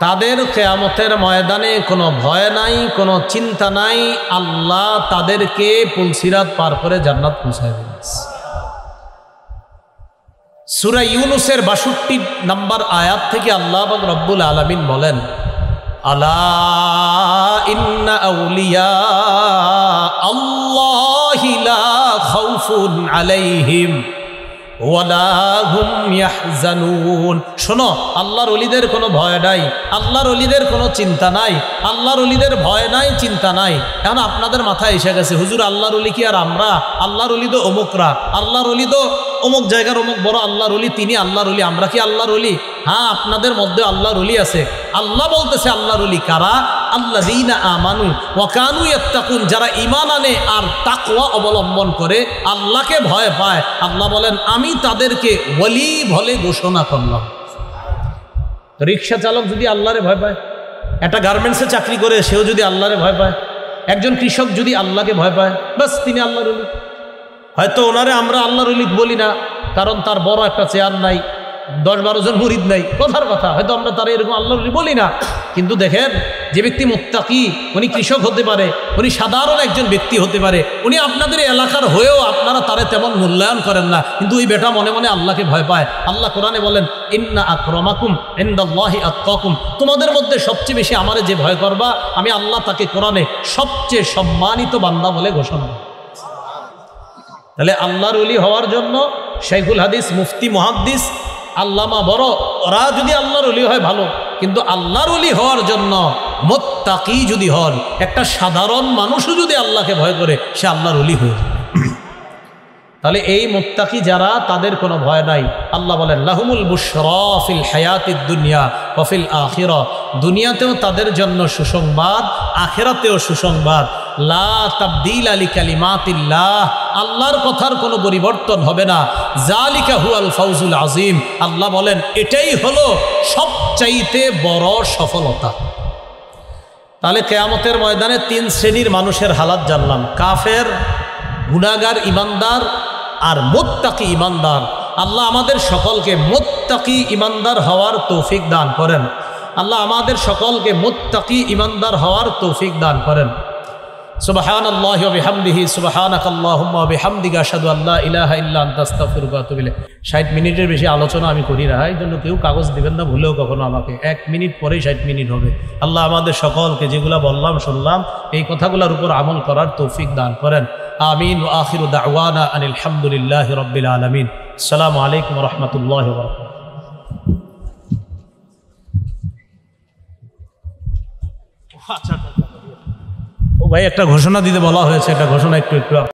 তাদের কিয়ামতের ময়দানে কোনো ভয় নাই, কোনো চিন্তা নাই। আল্লাহ তাদেরকে পুলসিরাত পার করে জান্নাত পৌঁছায় দেবেন। সূরা ইউনূসের 62 নম্বর আয়াত থেকে আল্লাহ পাক রব্বুল আলামিন বলেন, আলা ইন্না আউলিয়া আল্লাহি লা খাউফুন আলাইহিম ওয়ালা হুম ইয়াহজানুন। শোনো, আল্লাহর ওলিদের কোনো ভয় নাই, আল্লাহর ওলিদের কোনো চিন্তা নাই, আল্লাহর ওলিদের ভয় নাই, চিন্তা নাই। এখন আপনাদের মাথায় এসে গেছে, হুজুর আল্লাহর ওলি কি আর আমরা? আল্লাহর ওলি তো অমুকরা, আল্লাহর ওলি তো অমুক জায়গার অমুক বড় আল্লাহর ওলি, তিনি আল্লাহর ওলি, আমরা কি আল্লাহর ওলি? হ্যাঁ, আপনাদের মধ্যে আল্লাহর ওলি আছে। আল্লাহ বলতেছে আল্লাহর ওলি কারা? আল্লাযীনা আমানু ওয়া কানু ইয়াত্তাকুন, যারা ঈমান আনে আর তাকওয়া অবলম্বন করে, আল্লাহকে ভয় পায়। আল্লাহ বলেন আমি তাদেরকে ওলি বলে ঘোষণা করলাম। রিক্সা চালক যদি আল্লাহরে ভয় পায়, একটা গার্মেন্টসে চাকরি করে সেও যদি আল্লাহরে ভয় পায়, একজন কৃষক যদি আল্লাহকে ভয় পায়, বাস তিনি আল্লাহর ওলি। হয়তো ওনারে আমরা আল্লাহর ওলি বলি না, কারণ তার বড় একটা চেয়ার নাই, 10-12 জন মুরিদ নাই, কথার কথা, হয়তো আমরা তারা এরকম আল্লাহর ওলি বলি না। কিন্তু দেখেন, যে ব্যক্তি মুত্তাকি, উনি কৃষক হতে পারে, উনি সাধারণ একজন ব্যক্তি হতে পারে, উনি আপনাদের এলাকার হয়েও আপনারা তারে তেমন মূল্যায়ন করেন না, কিন্তু ওই বেটা মনে মনে আল্লাহকে ভয় পায়। আল্লাহ কোরআনে বলেন ইন্না আকরামাকুম ইনদাল্লাহি আতকাকুম, তোমাদের মধ্যে সবচেয়ে বেশি আমারে যে ভয় করবা, আমি আল্লাহ তাকে কোরআনে সবচেয়ে সম্মানিত বান্দা বলে ঘোষণা। তাহলে আল্লাহর ওলি হওয়ার জন্য শাইখুল হাদিস, মুফতি, মুহাদ্দিস, আল্লামা বড়, ওরা যদি আল্লাহর ওলি হয় ভালো, কিন্তু আল্লাহর ওলি হওয়ার জন্য মুত্তাকি যদি হন, একটা সাধারণ মানুষও যদি আল্লাহকে ভয় করে, সে আল্লাহর ওলি হয়ে যায়। তাহলে এই মুত্তাকি যারা, তাদের কোনো ভয় নাই। আল্লাহ বলেন লাহুমুল বুশরা ফিল হায়াতিদ দুনিয়া ওয়া ফিল আখিরাহ, দুনিয়াতেও তাদের জন্য সুসংবাদ, আখিরাতেও সুসংবাদ। লা তাবদীলা লিকালিমাতিল্লাহ, আল্লাহর কথার কোনো পরিবর্তন হবে না। যালিকা হুয়াল ফাউজুল আযীম, আল্লাহ বলেন এটাই হলো সবচাইতে বড় সফলতা। তাহলে কিয়ামতের ময়দানে 3 শ্রেণীর মানুষের হালাত জানলাম, কাফের, গুনাহগার ঈমানদার আর মুত্তাকি ঈমানদার। আল্লাহ আমাদের সকলকে মুত্তাকি ঈমানদার হওয়ার তৌফিক দান করেন। আল্লাহ আমাদের সকলকে মুত্তাকি ঈমানদার হওয়ার তৌফিক দান করেন। সুবহানাল্লাহি ওয়া বিহামদিহি, সুবহানাকাল্লাহুম্মা ওয়া বিহামদিকা, আশহাদু আল্লা ইলাহা ইল্লা আনতা, আস্তাগফিরুকা ওয়া আতুবু ইলাইক। 60 মিনিটের বেশি আলোচনা আমি করি না, এই জন্য কেউ কাগজ দিবেন না ভুলেও কখনো আমাকে। 1 মিনিট পরেই 60 মিনিট হবে। আল্লাহ আমাদের সকলকে যেগুলা বললাম শুনলাম, এই কথাগুলোর উপর আমল করার তৌফিক দান করেন। আমিন। ওয়া আখিরু দাওয়ানা আনিল হামদুলিল্লাহি রাব্বিল আলামিন। আসসালামু আলাইকুম ওয়া রাহমাতুল্লাহি ওয়া বারাকাতুহু। ও ভাই, একটা ঘোষণা দিতে বলা হয়েছে, একটা ঘোষণা একটু